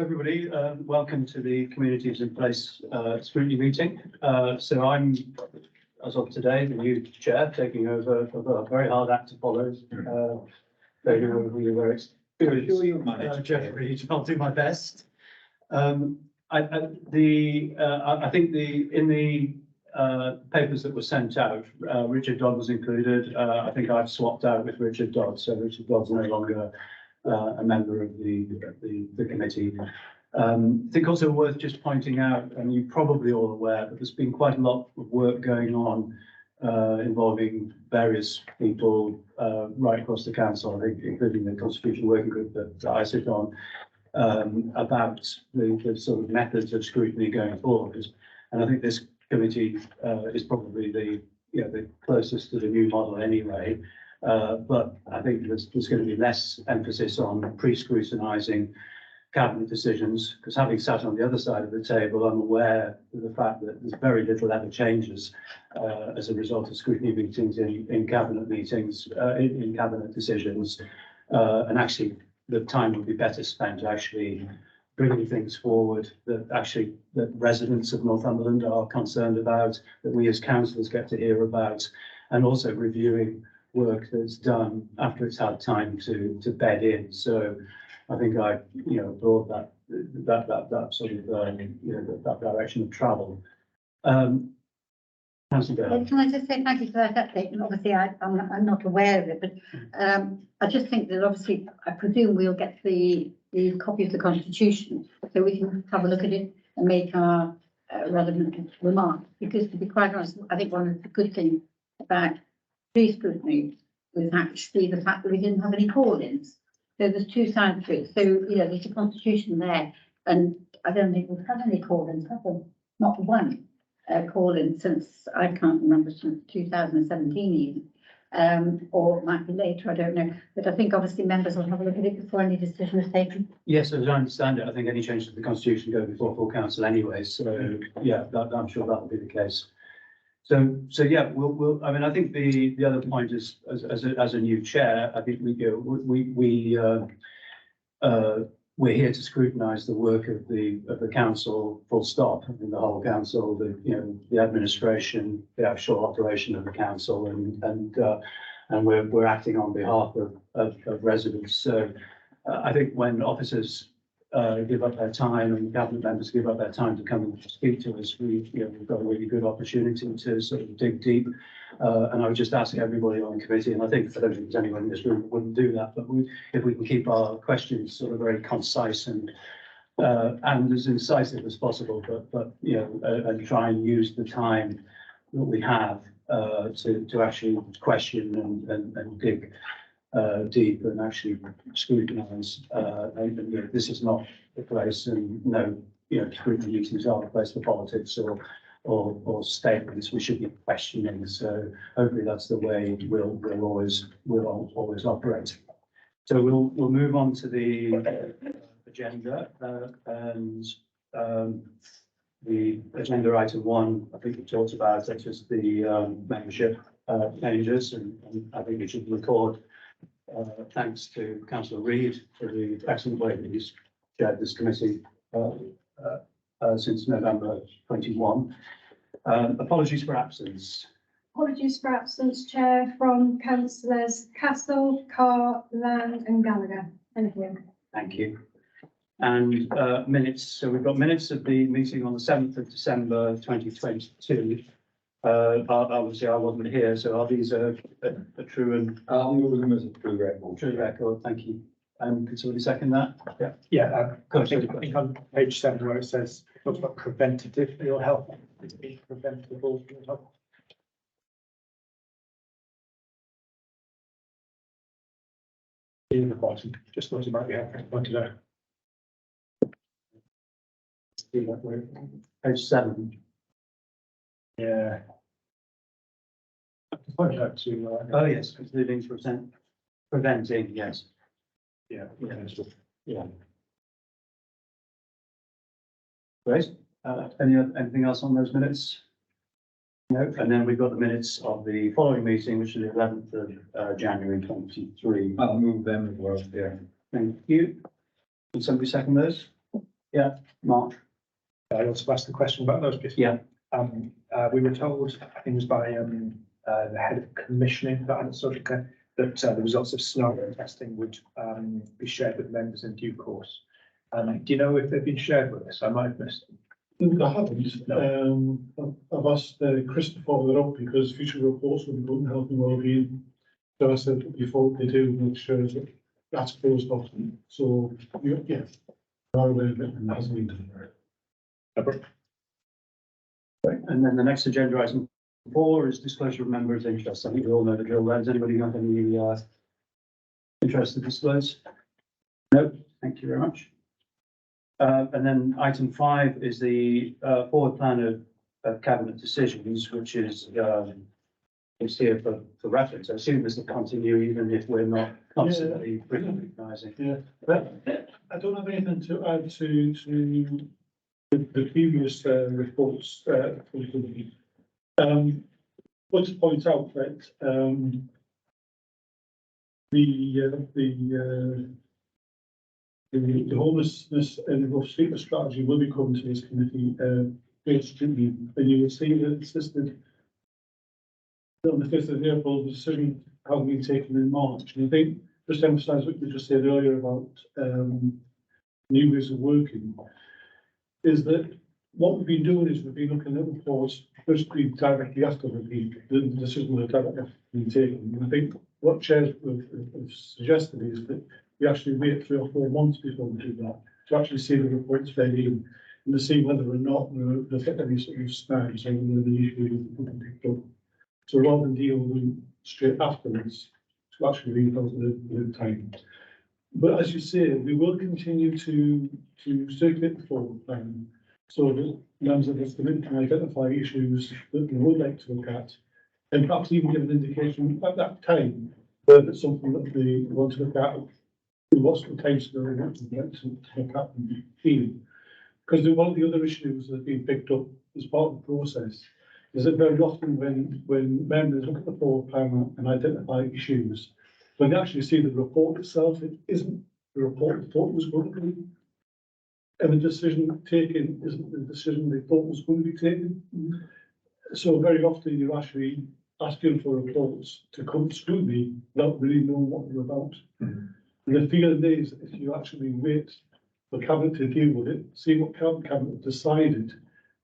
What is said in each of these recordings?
Everybody, welcome to the Communities in Place scrutiny meeting. So I'm, as of today, the new chair, taking over a very hard act to follow. Taking over the very experienced Jeff Reed. I'll do my best. I think in the papers that were sent out, Richard Dodd was included. I think I've swapped out with Richard Dodd, so Richard Dodd's no longer a member of the committee. I think also worth just pointing out, and you're probably all aware, that there's been quite a lot of work going on involving various people right across the council, I think, including the Constitution Working Group that I sit on, about the sort of methods of scrutiny going forward. And I think this committee is probably the closest to the new model anyway. But I think there's going to be less emphasis on pre-scrutinising cabinet decisions, because having sat on the other side of the table, I'm aware of the fact that there's very little ever changes as a result of scrutiny meetings in cabinet meetings, in cabinet decisions, and actually the time would be better spent actually bringing things forward that residents of Northumberland are concerned about, that we as councillors get to hear about, and also reviewing work that's done after it's had time to bed in. So I think I brought that sort of that direction of travel. Can I just say thank you for that update? And obviously I'm not aware of it, but I just think that obviously I presume we'll get the copy of the Constitution so we can have a look at it and make our relevant remarks. Because to be quite honest, I think one of the good things about pre-scrutiny was actually the fact that we didn't have any call-ins. So there's two sides to it. So, there's a Constitution there, and I don't think we've had any call-ins, have we? Not one call-in since, I can't remember, since 2017 even, or it might be later, I don't know. But I think obviously members will have a look at it before any decision is taken. Yes, as I understand it, I think any change to the Constitution go before full council anyway. So yeah, I'm sure that will be the case. So yeah, we'll. I mean, I think the other point is, as a new chair, I think we're here to scrutinise the work of the council, full stop. I mean, the whole council, the administration, the actual operation of the council, and we're acting on behalf of residents. So I think when officers give up their time and cabinet members give up their time to come and speak to us, we've got a really good opportunity to sort of dig deep. And I would just ask everybody on the committee, and I don't think there's anyone in this room that wouldn't do that, but if we can keep our questions sort of very concise and as incisive as possible, but and try and use the time that we have to actually question and dig deep and actually scrutinise. This is not the place, and scrutiny meetings are the place for politics or statements. We should be questioning. So hopefully that's the way we'll always operate. So we'll move on to the agenda, and the agenda item 1, I think we talked about, that's just the membership changes, and I think we should record thanks to Councillor Reid for the excellent way that he's chaired this committee since November 21. Apologies for absence. Apologies for absence, Chair, from Councillors Castle, Carr, Land and Gallagher. Thank you. Thank you. And minutes. So we've got minutes of the meeting on the 7th of December 2022. Obviously, I wasn't here, so are these a true and true record? True record. Thank you. Can somebody second that? Yeah. Yeah. I think on page 7 where it says it talks about preventative ill health, it's preventable ill health. In the bottom, just thought it might be helpful to point it out. Page 7. Yeah. Point it out to. Oh yes, including preventing. Yes. Yeah. Yeah. Great. Anything else on those minutes? No. And then we've got the minutes of the following meeting, which is the 11th of January 23. I'll move them as well. Yeah. Thank you. Can somebody second those? Mark? I also asked the question about those bits. Yeah. We were told, I think it was by the head of commissioning that social care, that the results of scenario testing would be shared with members in due course. Do you know if they've been shared with us? I might have missed them. I haven't. I've asked Chris to follow that up because future reports will be good in health and wellbeing. So I said before they do, make sure that that's closed off. So yeah, are aware of it and hasn't been done. Right. And then the next agenda item 4 is disclosure of members' interests. I think we all know the drill. Has anybody got any interest to disclose? No, thank you very much. And then item 5 is the forward plan of cabinet decisions, which is here for reference. I assume this will continue even if we're not constantly recognising. Yeah, but I don't have anything to add to the previous reports. Want to point out that the homelessness and rough sleeper strategy will be coming to this committee basically, and you will see that it's listed on the 5th of April. The decision having been taken in March, and I think just to emphasise what you just said earlier about new ways of working, is that what we've been doing is we've been looking at reports firstly directly after the decision was directly been taken. And I think what chairs have suggested is that we actually wait 3 or 4 months before we do that to actually see the reports fed in and to see whether or not there's any sort of snags or whether the issue is picked up. So rather than deal with them straight afterwards, to actually leave out the time. But as you say, we will continue to circulate the forward plan so that members of this committee can identify issues that they would like to look at, and perhaps even give an indication at that time whether it's something that they want to look at, what's the time scale they want to look at and feel. Because one of the other issues that have been picked up as part of the process is that very often when members look at the forward plan and identify issues, when they actually see the report itself, it isn't the report they thought it was going to be. And the decision taken isn't the decision they thought was going to be taken. So very often you're actually asking for reports to come to scrutiny without really knowing what they're about. And the feeling is if you actually wait for cabinet to deal with it, see what cabinet decided,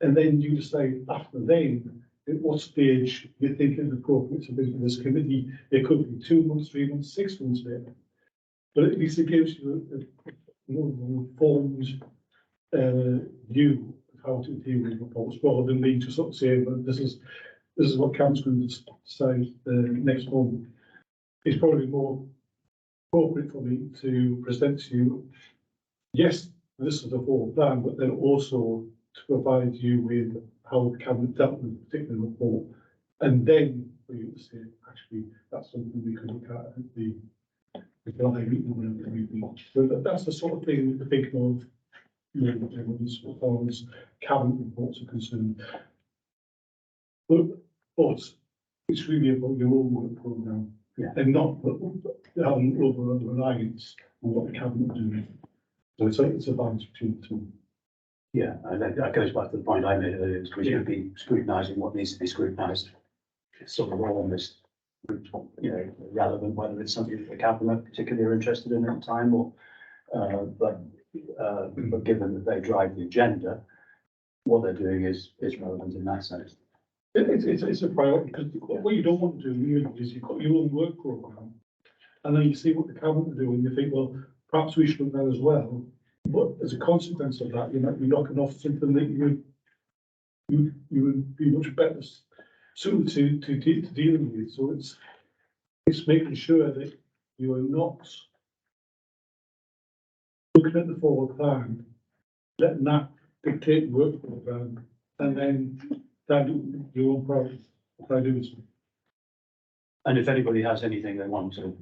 and then you decide after then at what stage you think it's appropriate to bring to this committee. It could be 2 months, 3 months, 6 months later. But at least it gives you a more informed view of how to deal with reports, rather than me to sort of say, well, this is what Cam's going to decide next month. It's probably more appropriate for me to present to you, yes, this is the whole plan, but then also to provide you with how the cabinet dealt with a particular report, and then for you to say, actually, that's something we could look at the July meeting or whatever it may be. So that's the sort of thing to think of, as far as cabinet reports are concerned. But it's really about your own work programme, and not having over reliance on what the cabinet do. So it's a balance between the two. Yeah, and that goes back to the point I made earlier, is we should be scrutinising what needs to be scrutinised. It's sort of almost, relevant whether it's something that the cabinet particularly are interested in at the time, or but given that they drive the agenda, what they're doing is relevant in that sense. It's a priority, because what you don't want to do is you've got your own work programme, and then you see what the cabinet are doing, you think, well, perhaps we should look at that as well. But as a consequence of that, you might be knocking off something that you would be much better suited to dealing with. So it's making sure that you are not looking at the forward plan, letting that dictate the work programme, and then do your own priorities by doing so. And if anybody has anything they want to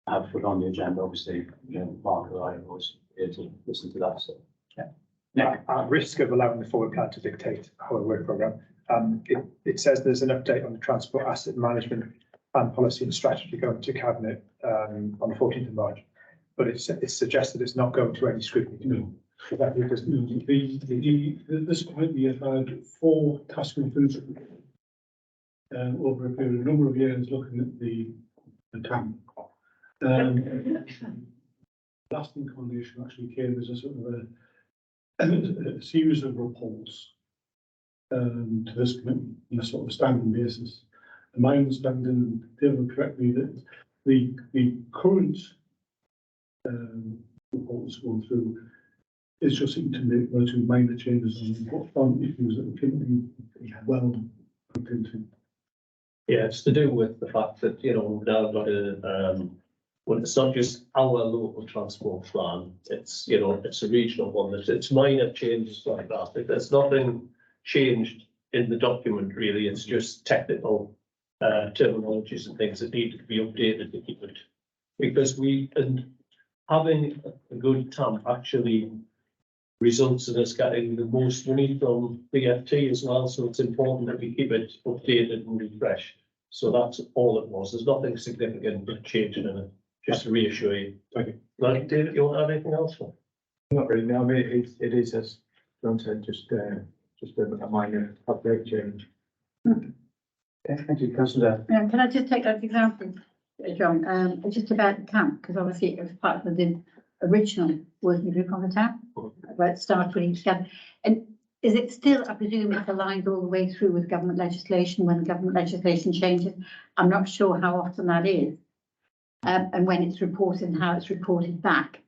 have put on the agenda, obviously, Mark or I are always here to listen to that. So, yeah. At risk of allowing the forward plan to dictate our work programme, it says there's an update on the transport asset management plan policy and strategy going to cabinet on the 14th of March, but it's suggested it's not going to any scrutiny. No. This committee have had 4 task groups over a period, a number of years, looking at the camp. Lasting condition actually came as a sort of a series of reports to this committee on a sort of standing basis. And my understanding, David, correct me, that the current report that's going through is just seeking to make one or two minor changes on issues that can be well looked into. Yeah, it's to do with the fact that, you know, we've now got a, well, it's not just our local transport plan, it's, you know, it's a regional one, it's minor changes like that. There's nothing changed in the document really, it's just technical terminologies and things that need to be updated to keep it. Because and having a good TAMP actually results in us getting the most money from BFT as well, so it's important that we keep it updated and refreshed. So that's all it was. There's nothing significant that changed in it, just to reassure you. Thank you. Like, David, you want to add anything else? Not really, no, I mean, it is, as John said, just a minor update change. Okay, thank you, councillor. Can I just take that example, John, just about the camp, because obviously it was part of the original working group on the camp, where it started putting together. And is it still, I presume it's aligned all the way through with government legislation when government legislation changes? I'm not sure how often that is. And when it's reported and how it's reported back,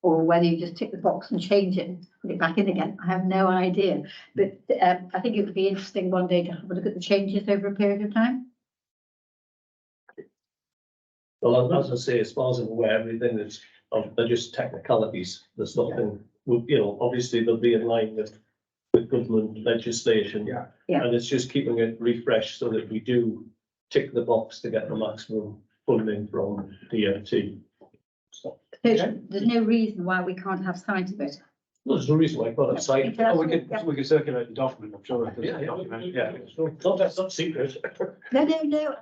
or whether you just tick the box and change it, and put it back in again. I have no idea, but I think it would be interesting one day to have a look at the changes over a period of time. Well, as I say, as far as I'm aware, everything that's, they're just technicalities. There's nothing, you know, obviously they'll be in line with government legislation. Yeah. Yeah. And it's just keeping it refreshed so that we do tick the box to get the maximum funding from DFT. So there's no reason why we can't have sight of it. Well, there's no reason why I can't have sight. Yeah. We could circulate the document, I'm sure. Yeah. That's not secret. No.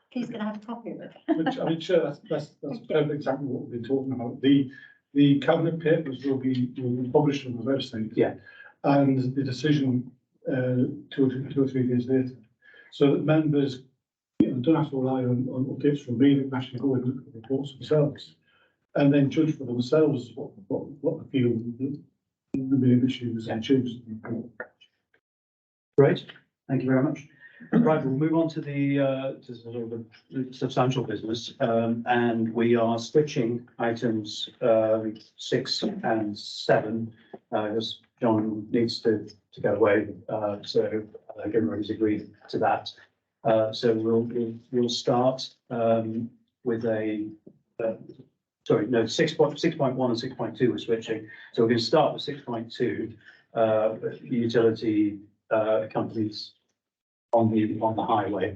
He's going to have a copy of it. Which, I mean, sure, that's exactly what we've been talking about. The cabinet papers will be published on the website. Yeah. And the decision 2 or 3 days later, so that members, you know, don't have to rely on updates from me. They can actually go and look at the reports themselves, and then judge for themselves what they feel the main issues and changes in the report. Great, thank you very much. Right, we'll move on to the substantial business, and we are switching items 6 and 7, as John needs to go away, so everybody's agreed to that. So we'll start with a sorry, no, 6.1 and 6.2 we're switching. So we're going to start with 6.2, utility companies on the highway.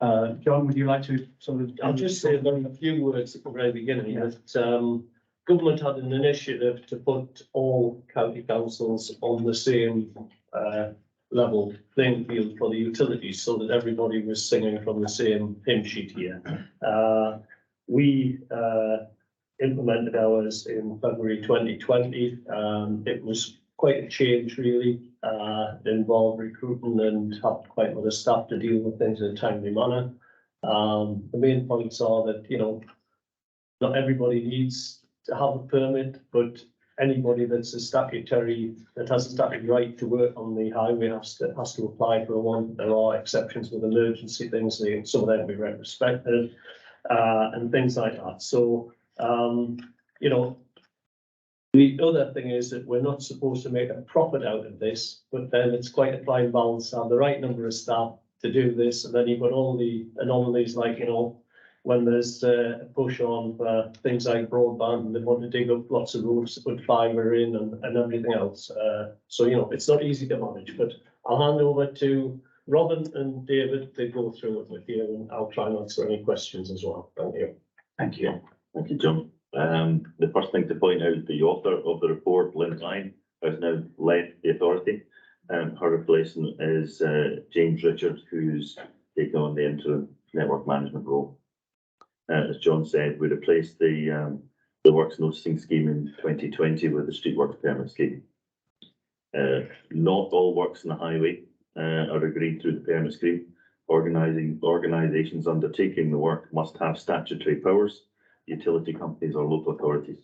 John, would you like to sort of? I'll just say a few words at the very beginning that government had an initiative to put all county councils on the same level playing field for the utilities, so that everybody was singing from the same hymn sheet here. We implemented ours in February 2020. It was quite a change really. It involved recruiting and had quite a lot of staff to deal with things in a timely manner. The main points are that, you know, not everybody needs to have a permit, but anybody that has a statutory right to work on the highway has to apply for one. There are exceptions with emergency things, some of them will be respected, and things like that. So, you know, the other thing is that we're not supposed to make a profit out of this, but then it's quite a fine balance to have the right number of staff to do this, and then you've got all the anomalies like, you know, when there's a push on for things like broadband and they want to dig up lots of roads to put fibre in and everything else. So, you know, it's not easy to manage, but I'll hand over to Robin and David to go through it with you, and I'll try and answer any questions as well. Thank you. Thank you. Thank you, John. The first thing to point out, the author of the report, Lynn Ryan, has now left the authority. Her replacement is James Richards, who's taken on the interim network management role. As John said, we replaced the the works noticing scheme in 2020 with the street works permit scheme. Not all works in the highway are agreed through the permit scheme. Organisations undertaking the work must have statutory powers, utility companies or local authorities.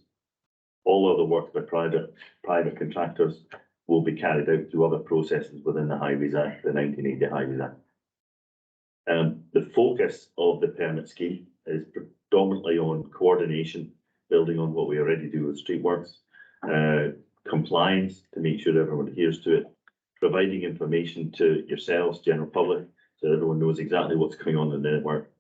All other work by private contractors will be carried out through other processes within the Highways Act, the 1980 Highways Act. The focus of the permit scheme is predominantly on coordination, building on what we already do with street works, compliance to make sure everyone adheres to it, providing information to yourselves, general public, so everyone knows exactly what's going on in the network.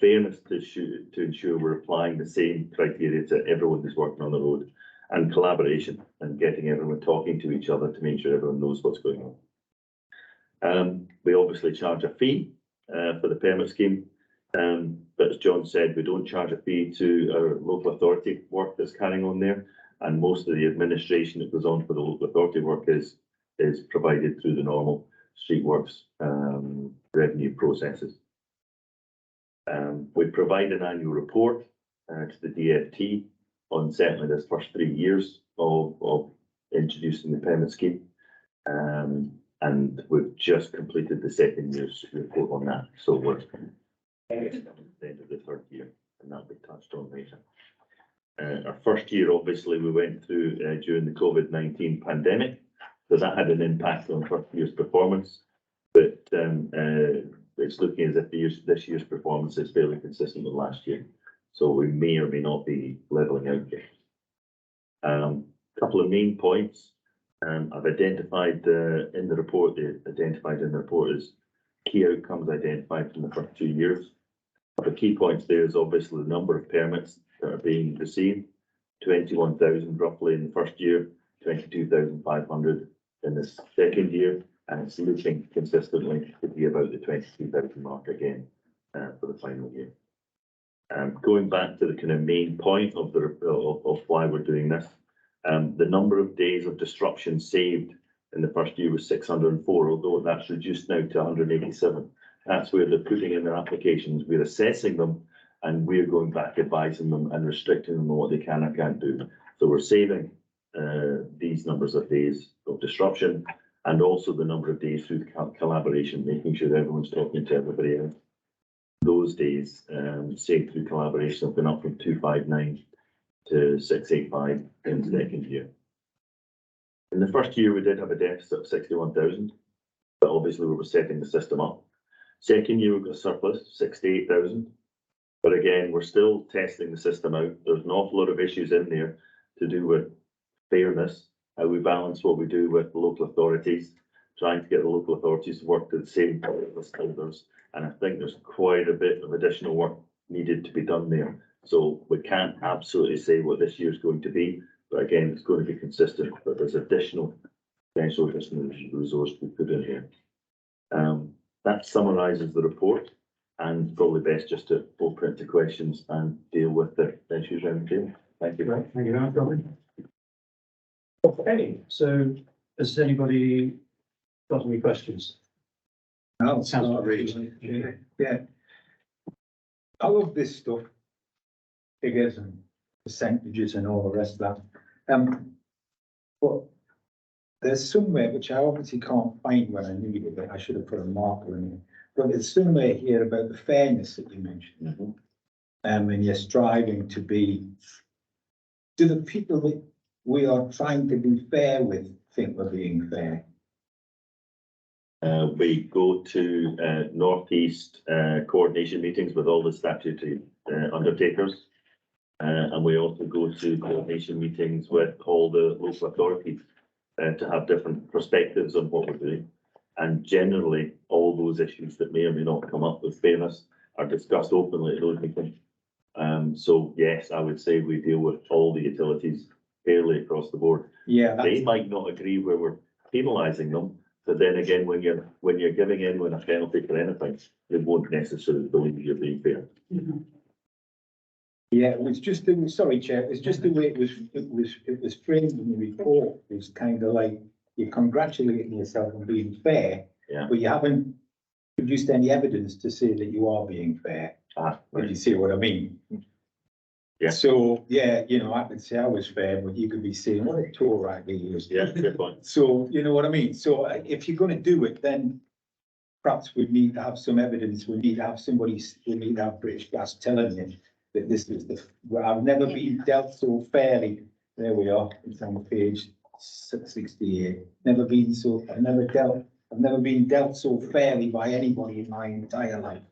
Fairness to ensure we're applying the same criteria to everyone who's working on the road, and collaboration and getting everyone talking to each other to make sure everyone knows what's going on. We obviously charge a fee for the permit scheme, but as John said, we don't charge a fee to our local authority work that's carrying on there, and most of the administration that goes on for the local authority work is provided through the normal street works revenue processes. We provide an annual report to the DFT on certainly this first 3 years of introducing the permit scheme, and we've just completed the second year's report on that, so we're at the end of the third year, and that'll be touched on later. Our first year, obviously, we went through during the COVID-19 pandemic, so that had an impact on first year's performance, but it's looking as if this year's performance is fairly consistent with last year, so we may or may not be levelling out yet. Couple of main points I've identified in the report. Is key outcomes identified from the first 2 years. The key points there is obviously the number of permits that are being received, 21,000 roughly in the first year, 22,500 in the second year, and it's looking consistently to be about the 22,000 mark again for the final year. Going back to the kind of main point of why we're doing this, the number of days of disruption saved in the first year was 604, although that's reduced now to 187. That's where they're putting in their applications, we're assessing them, and we're going back advising them and restricting them on what they can and can't do. So we're saving these numbers of days of disruption, and also the number of days through collaboration, making sure everyone's talking to everybody else. Those days saved through collaboration have been up from 259 to 685 in the second year. In the first year, we did have a deficit of 61,000, but obviously we were setting the system up. Second year, we've got a surplus, 68,000. But again, we're still testing the system out. There's an awful lot of issues in there to do with fairness, how we balance what we do with the local authorities, trying to get the local authorities to work to the same list holders. And I think there's quite a bit of additional work needed to be done there. So we can't absolutely say what this year's going to be, but again, it's going to be consistent, but there's additional potential additional resource we put in here. That summarises the report, and probably best just to open it to questions and deal with the issues around the table. Thank you. Right, thank you very much, Robin. Okay, so has anybody got any questions? I'll Sounds start. really- Yeah. I love this stuff, figures and percentages and all the rest of that. But there's somewhere which I obviously can't find when I need it, but I should have put a marker in it. But there's somewhere here about the fairness that you mentioned. And you're striving to be. Do the people that we are trying to be fair with think we're being fair? We go to Northeast coordination meetings with all the statutory undertakers. And we also go to coordination meetings with all the local authorities to have different perspectives on what we're doing. And generally, all those issues that may or may not come up with fairness are discussed openly at those meetings. So yes, I would say we deal with all the utilities fairly across the board. Yeah. They might not agree where we're penalising them, but then again, when you're giving in a penalty for anything, they won't necessarily believe you're being fair. Yeah, it was just, sorry, Chair, it was just the way it was framed in the report. It was kind of like you're congratulating yourself on being fair, but you haven't produced any evidence to say that you are being fair. If you see what I mean. Yeah. So, yeah, you know, I could say I was fair, but you could be saying, what a tour right there is. Yeah, good point. So, you know what I mean? So if you're gonna do it, then perhaps we need to have some evidence. We need to have somebody, we need to have British Gas telling you that this is the, well, I've never been dealt so fairly. There we are. It's on page 68. I've never been dealt so fairly by anybody in my entire life.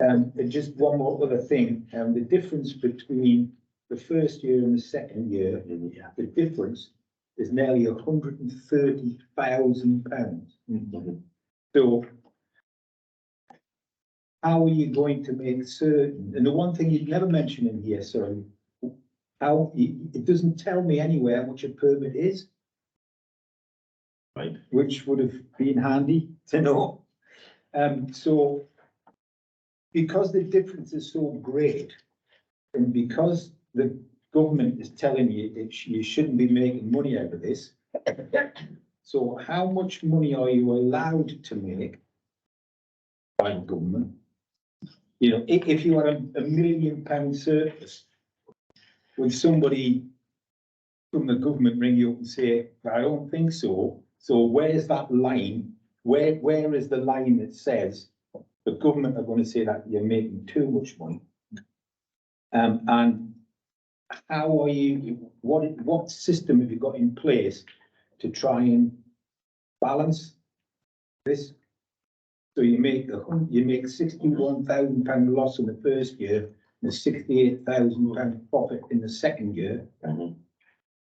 And just one more other thing, the difference between the first year and the second year, the difference is nearly £130,000. So how are you going to make certain, and the one thing you'd never mention in here, sorry, how, it doesn't tell me anywhere how much a permit is. Right. Which would have been handy to know. So because the difference is so great, and because the government is telling you that you shouldn't be making money out of this, so how much money are you allowed to make by the government? You know, if you are a £1 million surplus, would somebody from the government ring you up and say, I don't think so. So where's that line? Where is the line that says the government are going to say that you're making too much money? And how are you, what system have you got in place to try and balance this? So you make £61,000 loss in the first year, and a £68,000 profit in the second year. Mhm.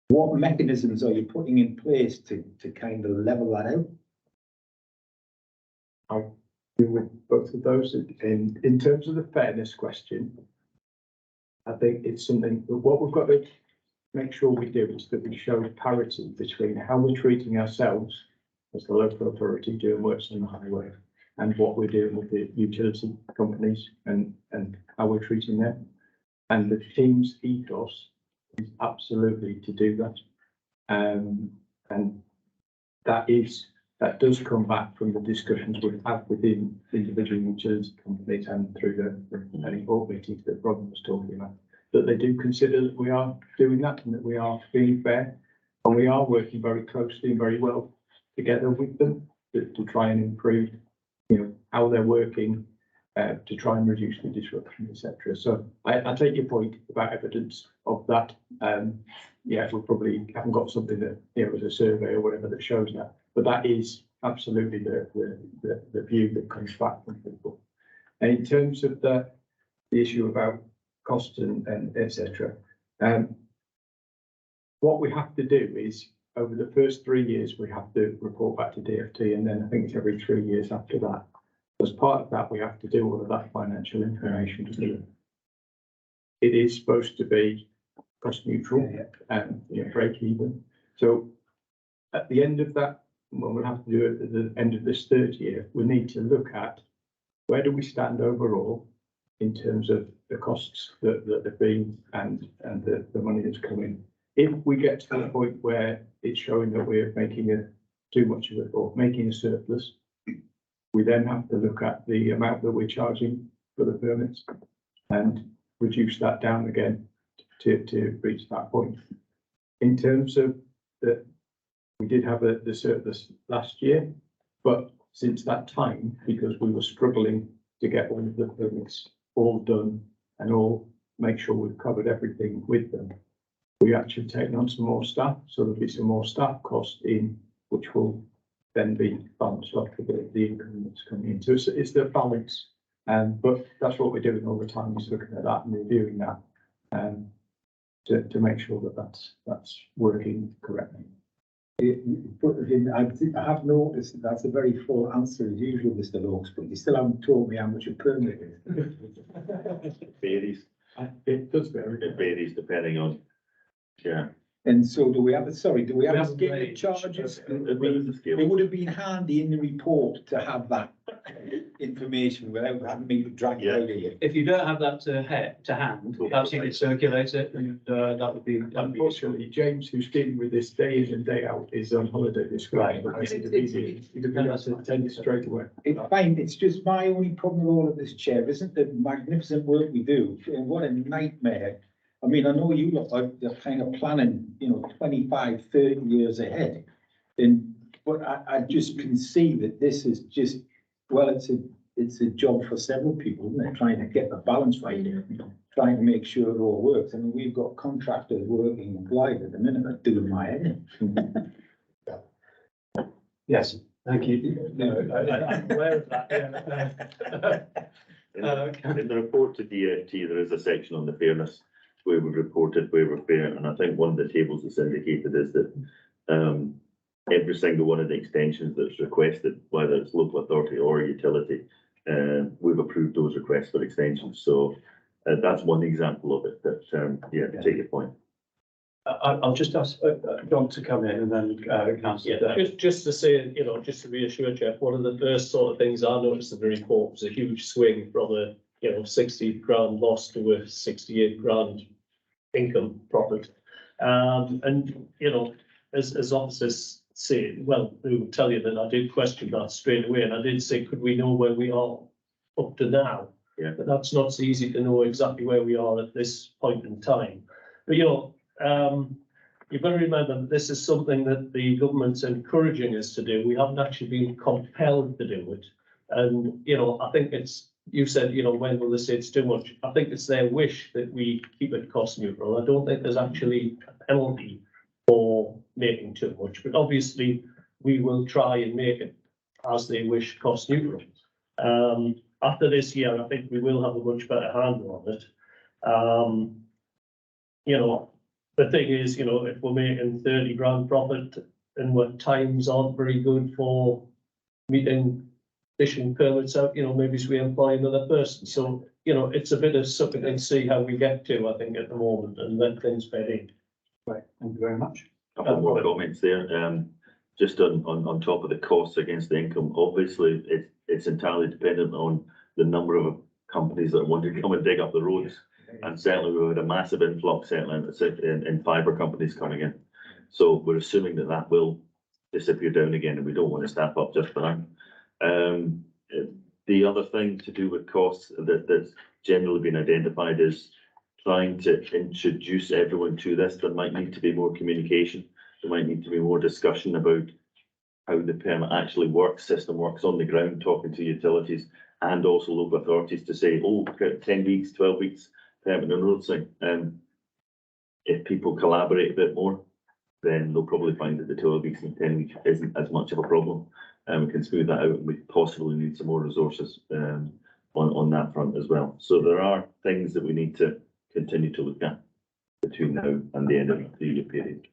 What mechanisms are you putting in place to kind of level that out? I'll deal with both of those. In terms of the fairness question, I think it's something that what we've got to make sure we do is that we show parity between how we're treating ourselves as the local authority doing works on the highway and what we're doing with the utility companies and how we're treating them. And the team's ethos is absolutely to do that. And that does come back from the discussions we've had within individual utility companies and through any board meetings that Robin was talking about, that they do consider that we are doing that and that we are being fair, and we are working very closely and very well together with them to try and improve, you know, how they're working to try and reduce the disruption, etc. So I take your point about evidence of that. Yeah, we probably haven't got something that, you know, as a survey or whatever that shows that, but that is absolutely the view that comes back from people. And in terms of the issue about costs and etc., what we have to do is over the first 3 years we have to report back to DFT, and then I think it's every 3 years after that. As part of that, we have to do all of that financial information to do it. It is supposed to be cost neutral and, you know, break even. So at the end of that, well, we'll have to do it at the end of this third year. We need to look at where do we stand overall in terms of the costs that have been and the money that's coming. If we get to the point where it's showing that we're making too much of it or making a surplus, we then have to look at the amount that we're charging for the permits and reduce that down again to reach that point. In terms of that, we did have the surplus last year, but since that time, because we were struggling to get all of the permits all done and all make sure we've covered everything with them, we actually taken on some more staff, so there'll be some more staff cost in, which will then be balanced off with the income that's coming in. So it's the balance, but that's what we're doing all the time, is looking at that and reviewing that, to make sure that that's working correctly. I have noticed that's a very full answer as usual, Mr. Lawks, but you still haven't told me how much a permit is. It varies. It does vary. It varies depending on, yeah. And so do we have a scale of range. charges? It is a scale. It would have been handy in the report to have that information without having me drag it out here. If you don't have that to hand, perhaps you could circulate it, and that would be useful. Unfortunately, James, who's dealing with this day in and day out, is on holiday this week. Right. He'd have been able to attend it straight away. It's fine, it's just my only problem with all of this, Chair, isn't the magnificent work we do, and what a nightmare I mean, I know you look like you're kind of planning, 25, 30 years ahead. But I just can see that this is just, well, it's a job for several people, isn't it? Trying to get the balance right, trying to make sure it all works. I mean, we've got contractors working in Blythe at the minute, that doing my head. Yes, thank you. No, I'm aware of that. In the report to DFT, there is a section on the fairness where we've reported where we're fair, and I think one of the tables that's indicated is that every single one of the extensions that's requested, whether it's local authority or utility, we've approved those requests for extensions. So that's one example of it. That take your point. I'll just ask John to come in and then Councillor. Yeah, just to say, just to reassure Jeff, one of the first sort of things I noticed in the report was a huge swing from a 60 grand loss to a 68 grand income profit. As officers say, well, they will tell you that I did question that straight away, and I did say, could we know where we are up to now? Yeah. But that's not so easy to know exactly where we are at this point in time. But you've got to remember that this is something that the government's encouraging us to do. We haven't actually been compelled to do it. And, I think you said, when will they say it's too much? I think it's their wish that we keep it cost neutral. I don't think there's actually a penalty for making too much, but obviously we will try and make it as they wish cost neutral. After this year, I think we will have a much better handle on it. The thing is, if we're making 30 grand profit and what times aren't very good for meeting fishing permits out, maybe we employ another person. So, it's a bit of something and see how we get to, I think, at the moment, and let things bed in. Right, thank you very much. A couple more comments there. Just on top of the costs against the income, obviously it's entirely dependent on the number of companies that want to come and dig up the roads. And certainly we've had a massive influx in fibre companies coming in. So we're assuming that will disappear down again, and we don't want to staff up just for that. The other thing to do with costs that's generally been identified is trying to introduce everyone to this. There might need to be more communication. There might need to be more discussion about how the permit actually works, system works on the ground, talking to utilities and also local authorities to say, oh, we've got 10 weeks, 12 weeks permit on road thing. If people collaborate a bit more, then they'll probably find that the 12 weeks and 10 weeks isn't as much of a problem. We can smooth that out, and we possibly need some more resources on that front as well. So there are things that we need to continue to look at between now and the end of the 3-year period.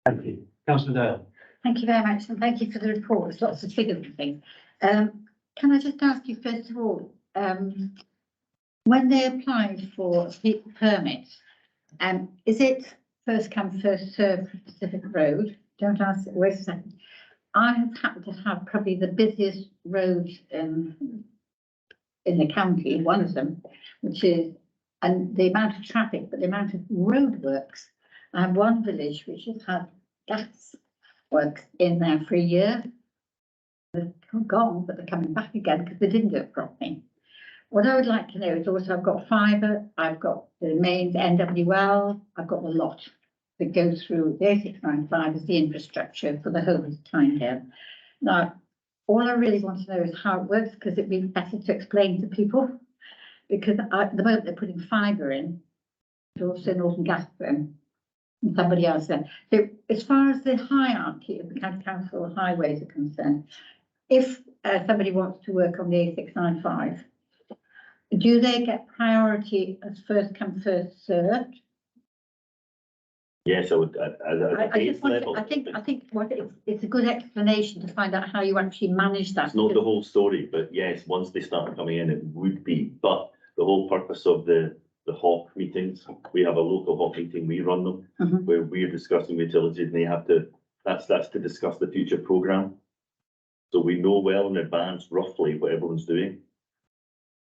Thank you. Councillor Dale. Thank you very much, and thank you for the report. There's lots of figures and things. Can I just ask you, first of all, when they applied for a permit, is it first come, first served for Pacific Road? Don't ask, wait a second. I have happened to have probably the busiest road in the county, one of them, which is, and the amount of traffic, but the amount of roadworks. I have one village which has had gas works in there for a year. They're gone, but they're coming back again because they didn't do it properly. What I would like to know is also I've got fibre, I've got the mains, NWL, I've got the lot that goes through the A695 as the infrastructure for the whole of Tyndale. Now, all I really want to know is how it works, because it'd be better to explain to people. Because at the moment they're putting fibre in, there's also Northern Gas firm and somebody else there. So as far as the hierarchy of the county council highways are concerned, if somebody wants to work on the A695, do they get priority as first come, first served? Yes, I would. I think it's a good explanation to find out how you actually manage that. It's not the whole story, but yes, once they start coming in, it would be. But the whole purpose of the HOC meetings, we have a local HOC meeting, we run them, where we're discussing utilities, and they have to. That's to discuss the future programme. So we know well in advance roughly what everyone's doing.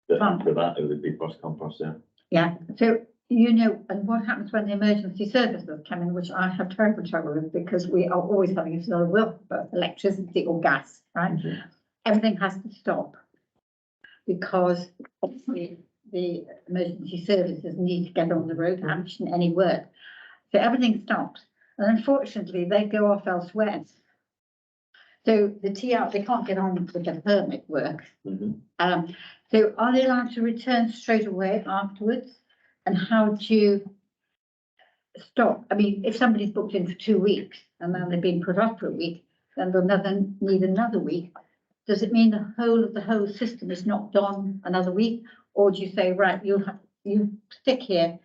But after that, it would be first come, first served. Yeah. So and what happens when the emergency services come in, which I have terrible trouble with, because we are always having a lot of both electricity or gas, right? Everything has to stop because obviously the emergency services need to get on the road, action any work. So everything stops. And unfortunately, they go off elsewhere. So the TR, they can't get on with the permit work. So are they allowed to return straight away afterwards? And how do you stop? I mean, if somebody's booked in for 2 weeks and then they've been put off for a week, then they'll need another week. Does it mean the whole system is knocked on another week? Or do you say, right, you stick here,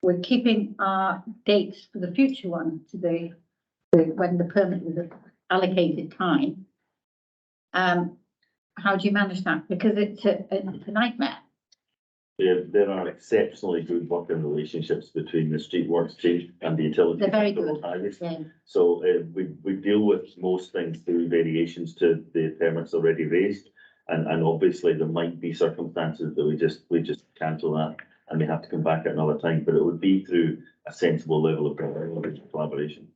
we're keeping our dates for the future one to when the permit was allocated time? How do you manage that? Because it's a nightmare. There are exceptionally good working relationships between the street works team and the utility. They're very good. Yeah. So we deal with most things through variations to the permits already raised. And obviously there might be circumstances that we just cancel that and we have to come back at another time, but it would be through a sensible level of collaboration.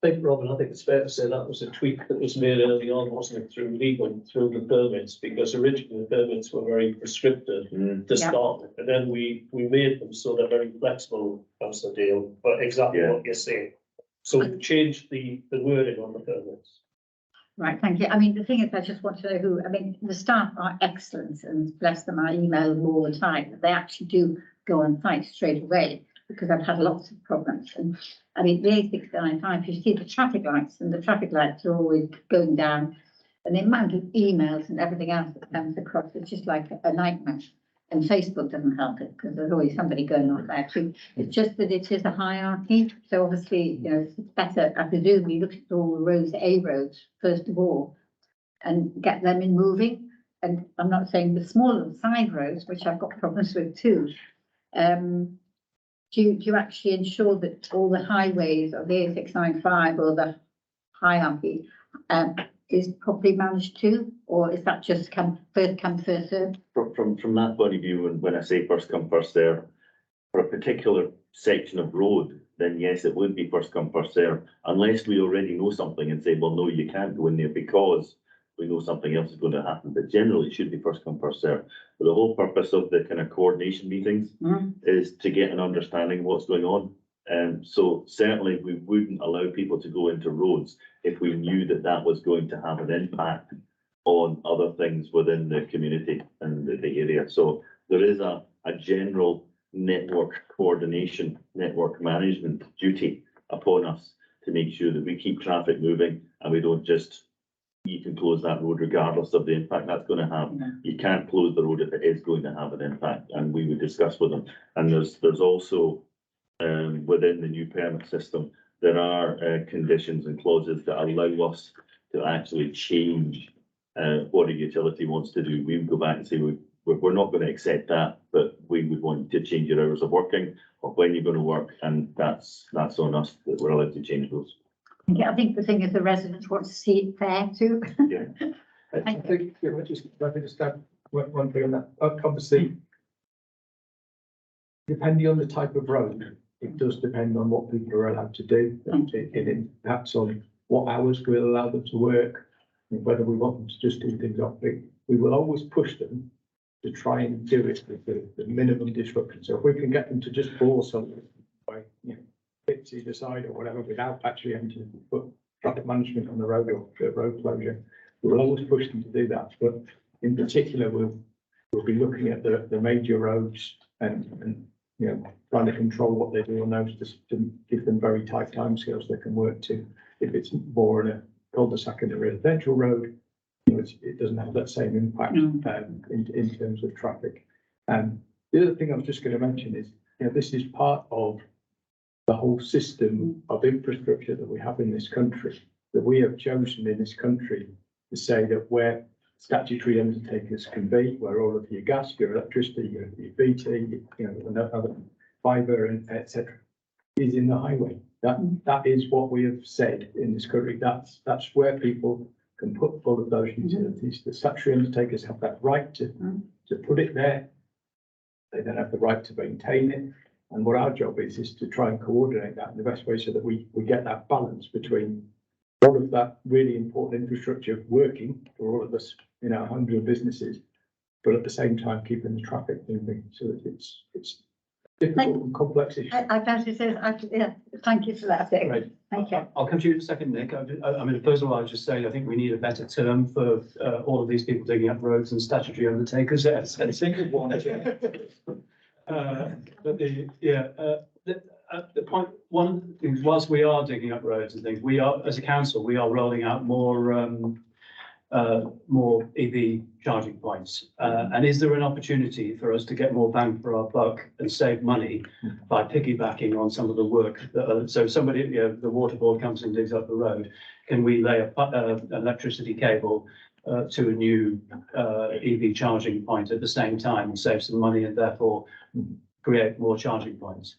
I think, Robin, I think it's fair to say that was a tweak that was made early on, wasn't it, through legal, through the permits, because originally the permits were very prescriptive to start with, and then we made them so they're very flexible, Councillor Dale, but exactly what you're saying. So we changed the wording on the permits. Right, thank you. I mean, the thing is, I just want to know the staff are excellent and bless them, I email them all the time. They actually do go on site straight away because I've had lots of problems. And I mean, the A695, you see the traffic lights and the traffic lights are always going down and the amount of emails and everything else that comes across, it's just like a nightmare. And Facebook doesn't help it because there's always somebody going on there too. It's just that it is a hierarchy. So obviously, it's better, I presume, you look at all the roads, A roads, first of all, and get them in moving. And I'm not saying the smaller side roads, which I've got problems with too. Do you actually ensure that all the highways of the A695 or the hierarchy is properly managed too, or is that just first come, first served? From that point of view, and when I say first come, first served, for a particular section of road, then yes, it would be first come, first served, unless we already know something and say, well, no, you can't go in there because we know something else is going to happen. But generally, it should be first come, first served. But the whole purpose of the kind of coordination meetings is to get an understanding of what's going on. So certainly we wouldn't allow people to go into roads if we knew that that was going to have an impact on other things within the community and the area. So there is a general network coordination, network management duty upon us to make sure that we keep traffic moving and we don't just, you can close that road regardless of the impact that's going to have. You can't close the road if it is going to have an impact, and we would discuss with them. And there's also within the new permit system, there are conditions and clauses that allow us to actually change what a utility wants to do. We would go back and say we're not going to accept that, but we would want to change your hours of working or when you're going to work, and that's on us that we're allowed to change those. I think the thing is the residents want to see it fair too. Yeah. I think, let me just add one thing on that. Obviously, depending on the type of road, it does depend on what people are allowed to do. It impacts on what hours we'll allow them to work, and whether we want them to just do things off. We will always push them to try and do it with the minimum disruption. So if we can get them to just bore something by, bits either side or whatever, without actually having to put traffic management on the road or road closure, we'll always push them to do that. But in particular, we'll be looking at the major roads and trying to control what they do on those to give them very tight timescales they can work to. If it's more in a cul-de-sac in a residential road, it doesn't have that same impact in terms of traffic. The other thing I was just going to mention is, this is part of the whole system of infrastructure that we have in this country, that we have chosen in this country to say that where statutory undertakers can be, where all of your gas, your electricity, your BT, other fibre and etc. is in the highway. That is what we have said in this country. That's where people can put all of those utilities. The statutory undertakers have that right to put it there. They then have the right to maintain it. And what our job is to try and coordinate that in the best way so that we get that balance between all of that really important infrastructure working for all of us in our 100 businesses, but at the same time keeping the traffic moving, so that it's difficult and complex issue. I've noticed it, yeah, thank you for that, Dick. Right. Thank you. I'll come to you in a second, Nick. I mean, first of all, I was just saying, I think we need a better term for all of these people digging up roads and statutory undertakers. That's a single one. But the point, one of the things, whilst we are digging up roads and things, we are, as a council, we are rolling out more EV charging points. And is there an opportunity for us to get more bang for our buck and save money by piggybacking on some of the work that, so somebody, the water board comes and digs up the road, can we lay a electricity cable to a new EV charging point at the same time and save some money and therefore create more charging points?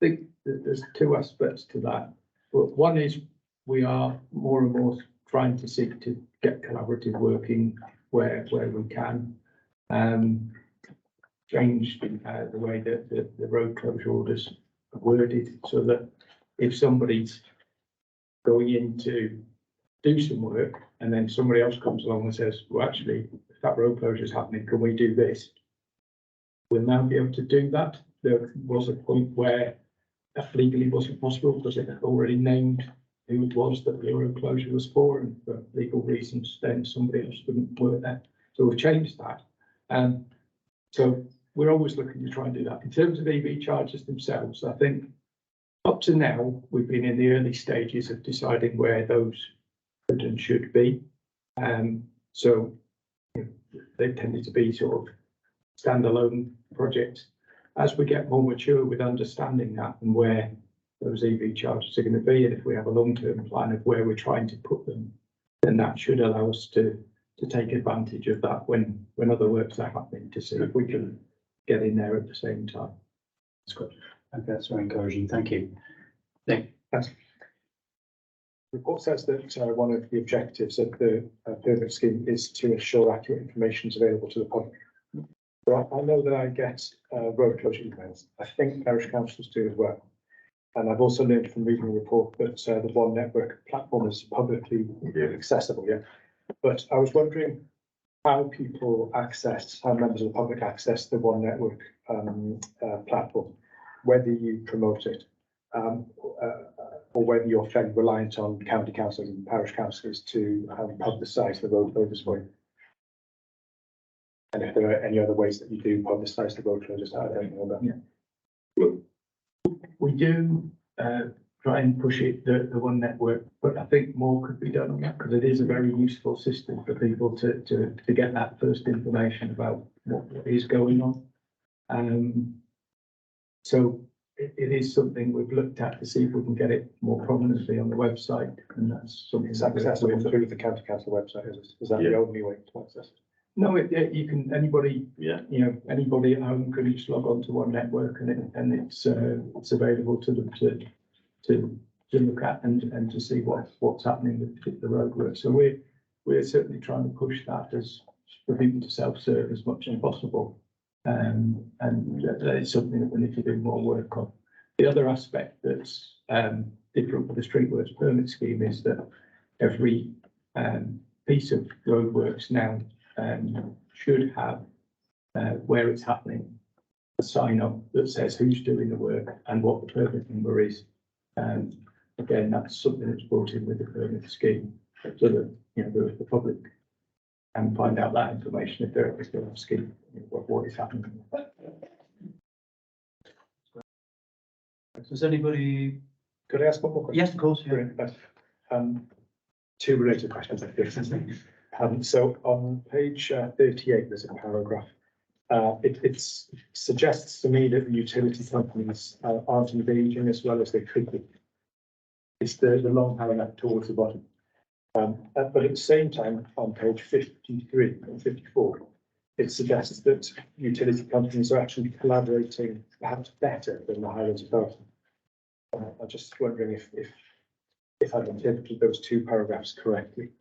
I think that there's two aspects to that. But one is we are more and more trying to seek to get collaborative working where we can. Change the way that the road closure orders are worded, so that if somebody's going in to do some work and then somebody else comes along and says, well, actually, if that road closure is happening, can we do this? We'll now be able to do that. There was a point where that legally wasn't possible because it had already named who it was that the road closure was for, and for legal reasons, then somebody else couldn't work there. So we've changed that. So we're always looking to try and do that. In terms of EV chargers themselves, I think up to now, we've been in the early stages of deciding where those could and should be. So they've tended to be sort of standalone projects. As we get more mature with understanding that and where those EV chargers are going to be, and if we have a long-term plan of where we're trying to put them, then that should allow us to take advantage of that when other works are happening, to see if we can get in there at the same time. That's good. Okay, that's very encouraging. Thank you. Nick. Thanks. The report says that one of the objectives of the permit scheme is to ensure accurate information is available to the public. So I know that I get road closure emails. I think parish councils do as well. And I've also learned from reading the report that the One Network platform is publicly accessible. Yeah, but I was wondering how members of the public access the One Network platform, whether you promote it, or whether you're fairly reliant on county councils and parish councils to publicise the road closures for you. And if there are any other ways that you do publicise the road closures, I don't know about. Yeah. We do try and push it, the One Network, but I think more could be done on that, because it is a very useful system for people to get that first information about what is going on. So it is something we've looked at to see if we can get it more prominently on the website, and that's something It's accessible through the county council website. Is that the only way to access it? No, you can, anybody, anybody at home can just log on to One Network, and it's available to them to look at and to see what's happening with the roadwork. So we're certainly trying to push that as for people to self-serve as much as possible. And that is something that we need to do more work on. The other aspect that's different for the streetworks permit scheme is that every piece of roadworks now should have where it's happening, a sign up that says who's doing the work and what the permit number is. Again, that's something that's brought in with the permit scheme, so that the public can find out that information if they're asking what is happening. Does anybody? Could I ask one more question? Yes, of course. Yeah. Brilliant. Two related questions, I think. So on page 38, there's a paragraph. It suggests to me that the utility companies aren't engaging as well as they could be. It's the long paragraph towards the bottom. But at the same time, on page 53 and 54, it suggests that utility companies are actually collaborating perhaps better than the Highlands Authority. I'm just wondering if I've interpreted those two paragraphs correctly.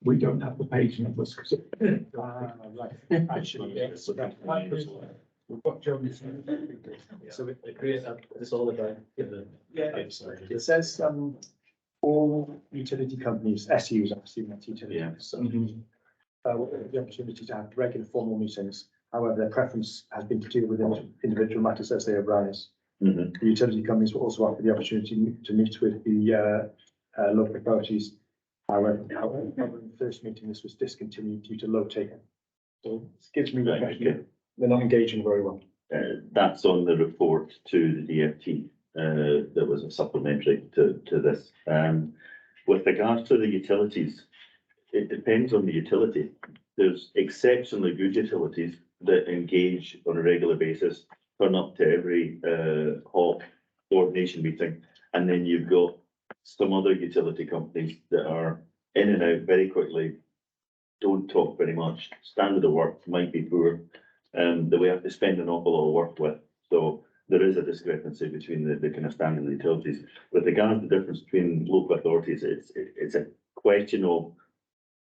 We don't have the page numbers. Right. Actually, yes. We've got Jonas. So it creates this all about. It says all utility companies, SUs, I'm assuming that's utility. Yeah. So the opportunity to have regular formal meetings. However, their preference has been to deal with individual matters as they arise. Mhm. The utility companies will also offer the opportunity to meet with the local authorities. However, in the first meeting, this was discontinued due to low taking. So it gives me the Right, impression okay. that they're not engaging very well. That's on the report to the DFT, that was a supplementary to this. With regards to the utilities, it depends on the utility. There's exceptionally good utilities that engage on a regular basis, turn up to every, HOP coordination meeting. And then you've got some other utility companies that are in and out very quickly, don't talk very much, standard of work might be poor, that we have to spend an awful lot of work with. So there is a discrepancy between the kind of standard utilities. With regard to the difference between local authorities, it's a question of,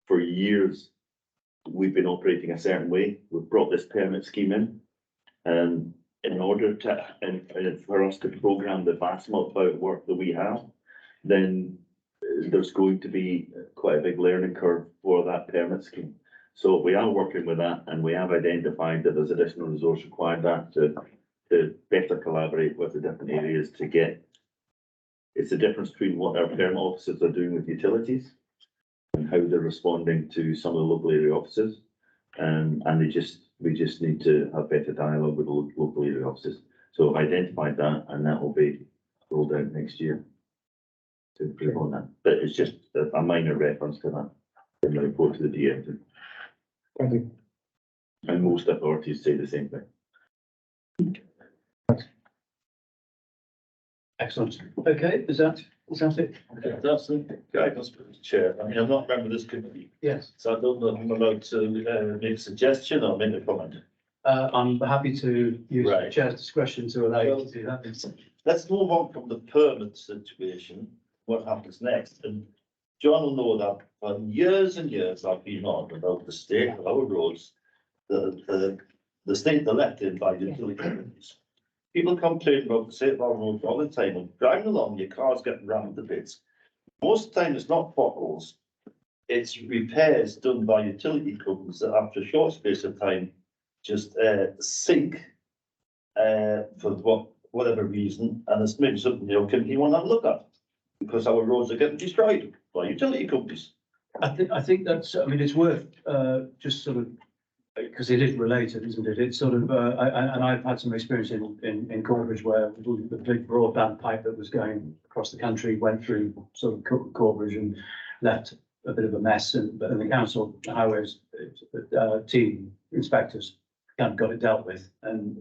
for years, we've been operating a certain way. We've brought this permit scheme in. In order to, and for us to program the vast amount of work that we have, then there's going to be quite a big learning curve for that permit scheme. So we are working with that, and we have identified that there's additional resource required that to better collaborate with the different areas to get. It's the difference between what our permit officers are doing with utilities and how they're responding to some of the local area officers. And we just need to have better dialogue with the local area officers. So I've identified that, and that will be rolled out next year to improve on that. But it's just a minor reference to that in the report to the DFT. Thank you. And most authorities say the same thing. Excellent. Okay, is that it? That's the guidance, Mr. Chair. I mean, I'm not a member of this committee, Yes. so I don't know if I'm allowed to make a suggestion or make a comment. I'm happy to use the Right. chair's discretion to allow you to do that. Let's move on from the permit situation, what happens next. And John will know that for years and years I've been on about the state of our roads, the state they're left in by utility companies. People complain about the state of our roads all the time, and driving along, your car's getting rammed to bits. Most of the time, it's not potholes. It's repairs done by utility companies that after a short space of time, just sink for whatever reason, and it's maybe something your company want to have a look at. Because our roads are getting destroyed by utility companies. I think that's, I mean, it's worth, just sort of, because it is related, isn't it? It's sort of, and I've had some experience in Corbridge where the big broadband pipe that was going across the country went through sort of Corbridge and left a bit of a mess, and the council highways team inspectors kind of got it dealt with and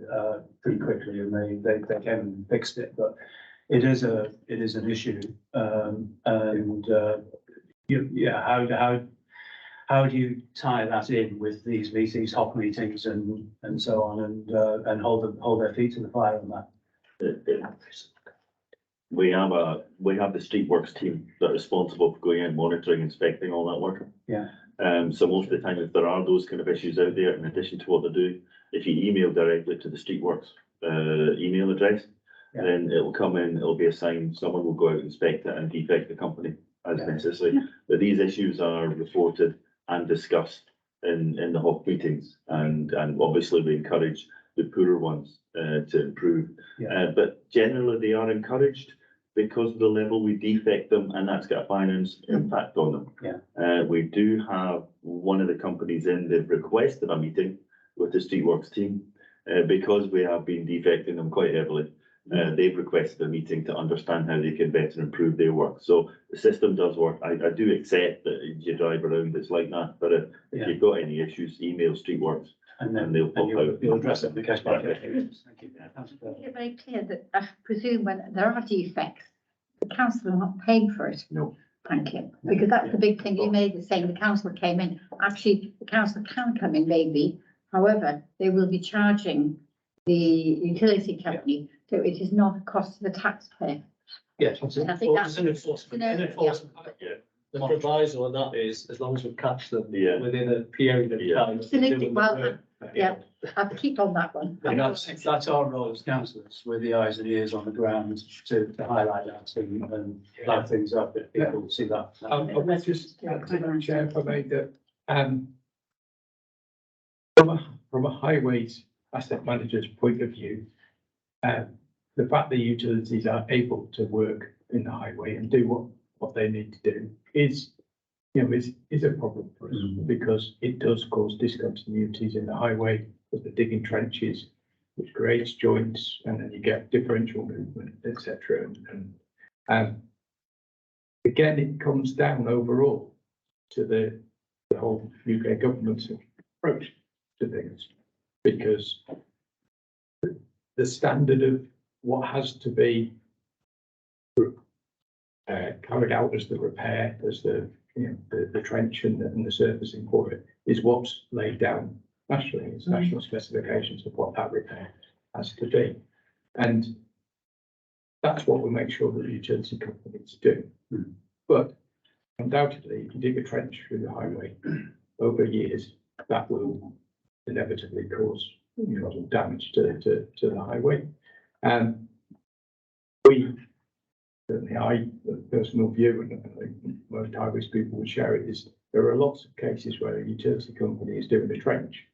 pretty quickly, and they came and fixed it. But it is an issue, and how do you tie that in with these HOP meetings and so on, and hold their feet to the fire on that? We have the street works team that are responsible for going in, monitoring, inspecting all that work. Yeah. So most of the time, if there are those kind of issues out there, in addition to what they do, if you email directly to the street works email address, Yeah. then it will come in, it'll be assigned, someone will go out, inspect it and defect the company as necessary. But these issues are reported and discussed in the HOP meetings, and obviously we encourage the poorer ones to improve. Yeah. But generally they are encouraged because of the level we defect them, and that's got a finance impact on them. Yeah. We do have one of the companies in, they've requested a meeting with the Streetworks team because we have been defecting them quite heavily. They've requested a meeting to understand how they can better improve their work. So the system does work. I do accept that you drive around, it's like that, but if you've got any issues, email Streetworks And then they'll pop out. you'll address it in the case by case. Thank you. Make it very clear that I presume when there are defects, the council are not paying for it. No. Thank you, because that's the big thing you made, is saying the council came in. Actually, the council can come in maybe, however, they will be charging the utility company, so it is not a cost to the taxpayer. Yes, it's I think that's- An enforcement, Yeah. The proviso on that is, as long as we catch them Yeah. within a period of Yeah. time. Absolutely, well, yeah, I'll keep on that one. And that's our role as councillors, we're the eyes and ears on the ground to highlight that and flag things up if people see that. I would just add to that, Chair, if I may, that, from a highways asset manager's point of view, the fact that utilities are able to work in the highway and do what they need to do is, is a problem for us, because it does cause discontinuities in the highway with the digging trenches, which creates joints, and then you get differential movement, etc. And again, it comes down overall to the whole UK government's approach to things, because the standard of what has to be carried out as the repair, as the trench and the surfacing for it, is what's laid down nationally. It's national specifications of what that repair has to be, and that's what we make sure that the utility companies do. But undoubtedly, if you dig a trench through the highway over years, that will inevitably cause damage to the highway. And certainly I, personal view, and I think most highways people would share it, is there are lots of cases where a utility company is doing a trench,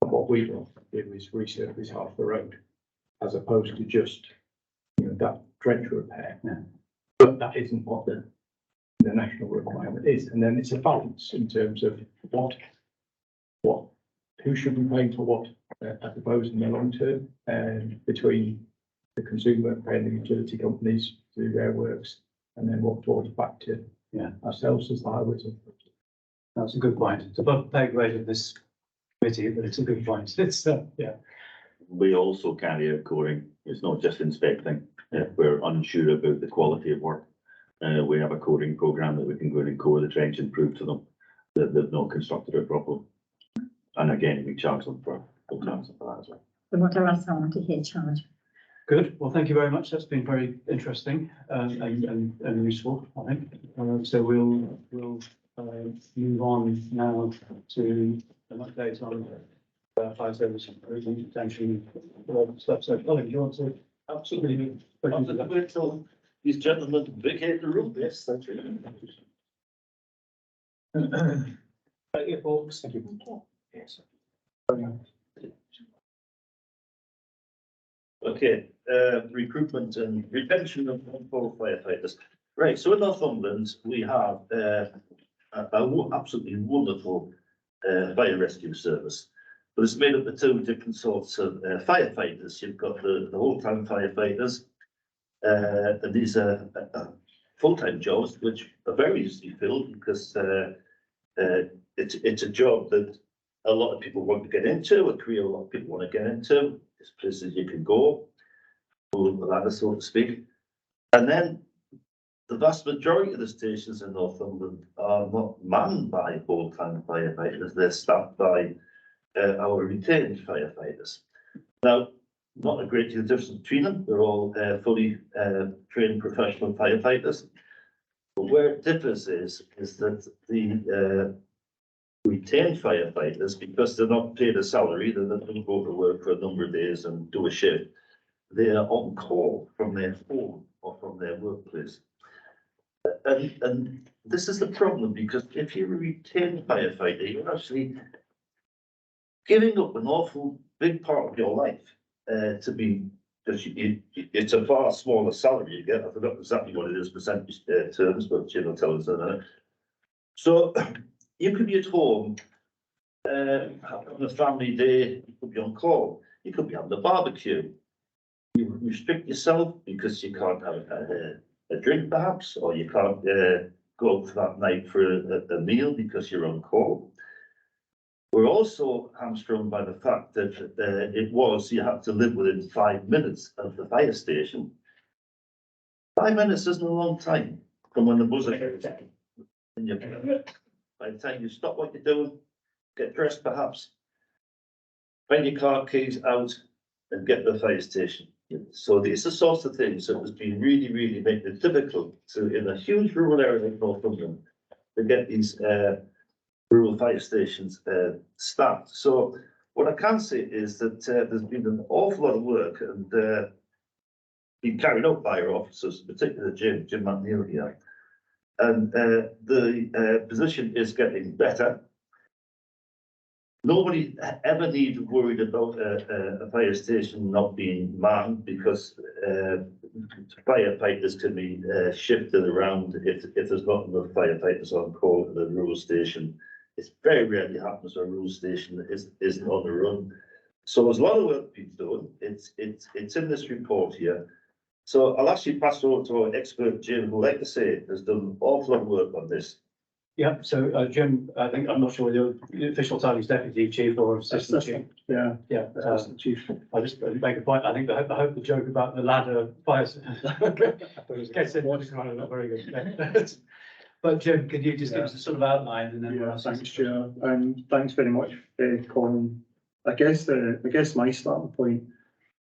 and what we want to do is resurface half the road, as opposed to just that trench repair. But that isn't what the national requirement is, and then it's a balance in terms of who should be paying for what, I suppose, in the long term, and between the consumer paying the utility companies to do their works, and then what falls back to ourselves as the highways. That's a good point. It's above the pay grade of this committee, but it's a good point. It's We also carry out coring. It's not just inspecting. If we're unsure about the quality of work, we have a coring program that we can go in and core the trench and prove to them that they've not constructed it properly. And again, we charge them for that as well. And what else I want to hear, Charge? good. Well, thank you very much. That's been very interesting and useful, I think. So we'll move on now to an update on fire service improvement attention. So, Colin, do you want to absolutely? Wait till these gentlemen vacate the room. Yes, thank you. Thank you, folks. Thank you. Yes. Okay, recruitment and retention of non-poor firefighters. Right, so in Northumberland, we have absolutely wonderful fire rescue service. But it's made up of two different sorts of firefighters. You've got the whole-time firefighters, and these are full-time jobs, which are very easily filled because it's a job that a lot of people want to get into, a career a lot of people want to get into. There's places you can go, over the ladder, so to speak. And then the vast majority of the stations in Northumberland are not manned by full-time firefighters, they're staffed by our retained firefighters. Now, not a great deal of difference between them, they're all fully trained professional firefighters. But where it differs is that the retained firefighters, because they're not paid a salary, they don't go to work for a number of days and do a shift. They are on call from their home or from their workplace. And this is the problem, because if you're a retained firefighter, you're actually giving up an awful big part of your life to be, because it's a far smaller salary you get. I forgot exactly what it is, percentage terms, but Jim will tell us that. So you could be at home on a family day, you could be on call, you could be having a barbecue. You restrict yourself because you can't have a drink perhaps, or you can't go out for that night for a meal because you're on call. We're also hamstrung by the fact that you have to live within 5 minutes of the fire station. 5 minutes isn't a long time from when the buzzer goes. By the time you stop what you're doing, get dressed perhaps, find your car keys out and get to the fire station. So these are sorts of things that has been really, really making it difficult to, in a huge rural area like Northumberland, to get these rural fire stations staffed. So what I can say is that there's been an awful lot of work and been carried out by our officers, particularly Jim McNeil here. And the position is getting better. nobody ever needed worried about a fire station not being manned because firefighters can be shifted around if there's not enough firefighters on call at the rural station. It very rarely happens where a rural station isn't on the run. So there's a lot of work being done. It's in this report here. So I'll actually pass it over to our expert Jim, who, like I say, has done an awful lot of work on this. Yeah, so Jim, I think, I'm not sure whether the official title is deputy chief or assistant chief. Yeah, Yeah, assistant chief. I just make a point. I think I hope the joke about the ladder fire. Gets in, not very good. But Jim, could you just give us a sort of outline and then? Yeah, thanks, Chair, and thanks very much, Colin. I guess my starting point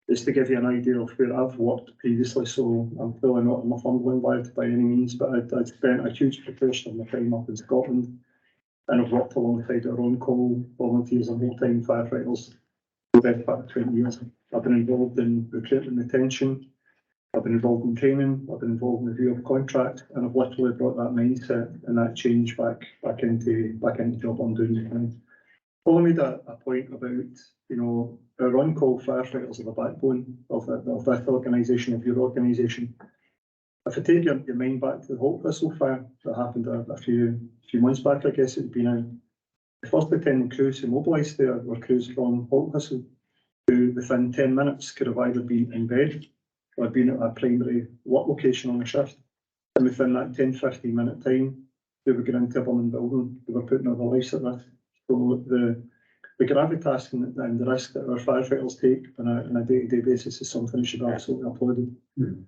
is to give you an idea of where I've worked previously, so I'm clearly not a Northumberland lad by any means, but I'd spent a huge proportion of my time up in Scotland, and I've worked alongside our on-call volunteers and full-time firefighters for the better part of 20 years. I've been involved in recruitment and retention, I've been involved in training, I've been involved in review of contract, and I've literally brought that mindset and that change back into the job I'm doing now. Paul made a point about, our on-call firefighters are the backbone of that organisation, of your organisation. If I take your mind back to the Holt Whistle fire that happened a few months back, I guess it would be now. The first attending crews who mobilised there were crews from Holt Whistle, who within 10 minutes could have either been in bed or been at a primary work location on a shift. And within that 10-15 minute time, they were going into a burning building, they were putting other lives at risk. So the gravitas and the risk that our firefighters take on a day-to-day basis is something that should be absolutely applauded.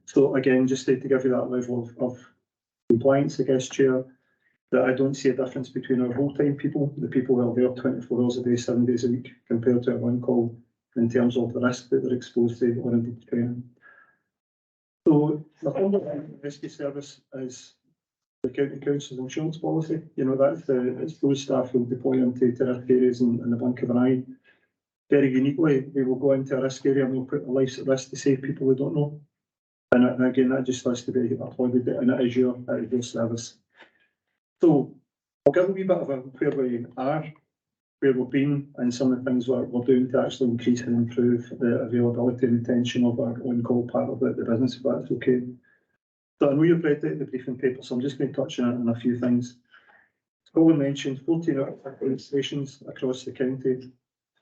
So again, just to give you that level of compliance, I guess, Chair, that I don't see a difference between our whole-time people, the people who are there 24 hours a day, 7 days a week, compared to our on-call in terms of the risk that they're exposed to or indeed training. So the Northumberland Rescue Service is the County Council's insurance policy. It's those staff who deploy into risk areas in the blink of an eye. Very uniquely, they will go into a risk area and they'll put their lives at risk to save people they don't know. And again, that just has to be applauded, and it is your service. So I'll give a wee bit of where we are, where we've been, and some of the things we're doing to actually increase and improve the availability and retention of our on-call part of the business, if that's okay. So I know you've read the briefing paper, so I'm just going to touch on a few things. As Colin mentioned, 14 out of stations across the county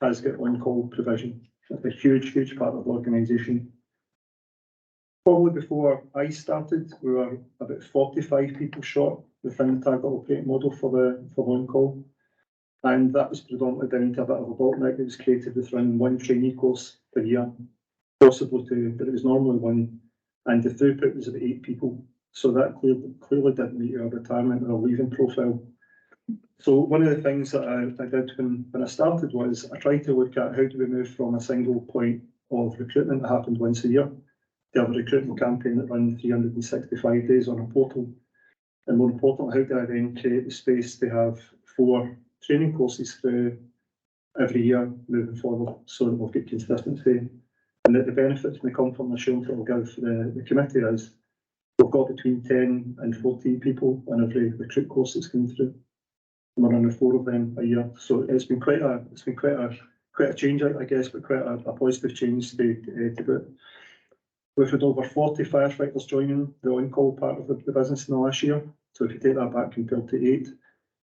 has got on-call provision. That's a huge part of the organisation. Probably before I started, we were about 45 people short within the target operating model for on-call. And that was predominantly down to a bit of a bottleneck that was created with running one trainee course per year, possibly two, but it was normally one. And the throughput was about 8 people. So that clearly didn't meet our retirement or leaving profile. So one of the things that I did when I started was I tried to look at how do we move from a single point of recruitment that happened once a year to have a recruitment campaign that ran 365 days on a portal. And more importantly, how do I then create the space to have 4 training courses through every year moving forward so that we'll get consistency. And that the benefits and the comfort and assurance that will give the committee is we've got between 10 and 14 people on every recruit course that's coming through. And we're under 4 of them a year. So it's been quite a change, I guess, but quite a positive change to it. We've had over 40 firefighters joining the on-call part of the business in the last year. So if you take that back compared to 8,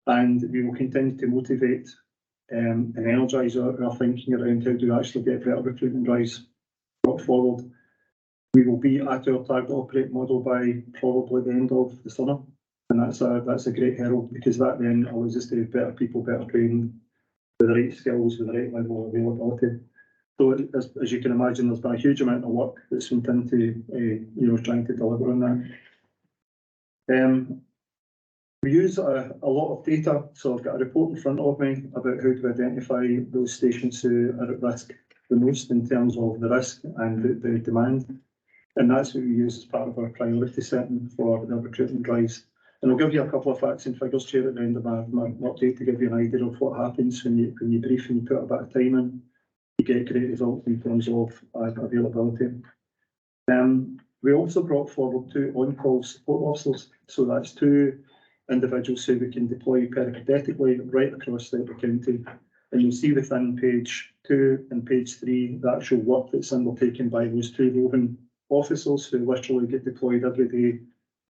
and we will continue to motivate and energise our thinking around how to actually get better recruitment drives brought forward. We will be at our target operating model by probably the end of the summer, and that's a great herald, because that then allows us to have better people, better trained, with the right skills, with the right level of availability. So as you can imagine, there's been a huge amount of work that's went into trying to deliver on that. We use a lot of data, so I've got a report in front of me about how to identify those stations who are at risk the most in terms of the risk and the demand. And that's what we use as part of our priority setting for the recruitment drives. And I'll give you a couple of facts and figures, Chair, at the end of my update to give you an idea of what happens when you brief and you put a bit of time in. You get great results in terms of availability. We also brought forward 2 on-call support officers, so that's 2 individuals who we can deploy peripatetically right across the county And you'll see within page 2 and page 3, the actual work that's undertaken by those two roving officers who literally get deployed every day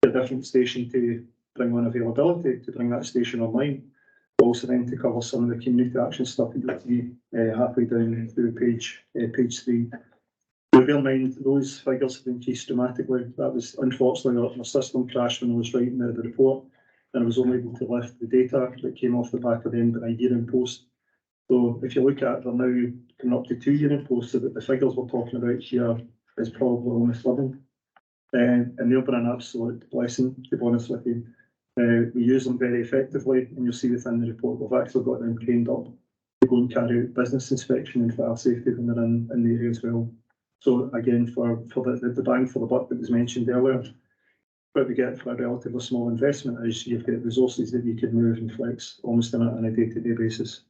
to a different station to bring on availability, to bring that station online. Also then to cover some of the community action stuff that you'll see halfway down through page 3. Bear in mind, those figures have increased dramatically. That was unfortunately my system crashed when I was writing the report, and I was only able to lift the data that came off the back of the end of a year in post. So if you look at it, they're now coming up to 2 year in post, so that the figures we're talking about here is probably almost living. And they've been an absolute blessing, to be honest with you. We use them very effectively, and you'll see within the report we've actually got them trained up to go and carry out business inspection and fire safety when they're in the area as well. So again, for the bang for the buck that was mentioned earlier, what we get for a relatively small investment is you've got resources that you can move and flex almost on a day-to-day basis.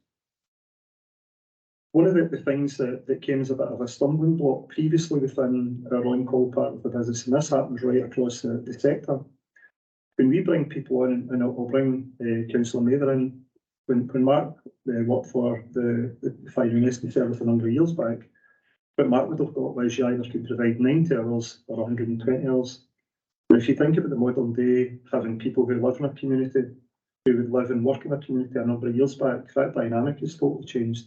One of the things that came as a bit of a stumbling block previously within our on-call part of the business, and this happens right across the sector. When we bring people in, and I'll bring Councillor Mather in, when Mark worked for the Fire and Rescue Service a number of years back, what Mark would have got was you either could provide 90 hours or 120 hours. And if you think about the modern day, having people who live in a community, who would live and work in a community a number of years back, that dynamic has totally changed.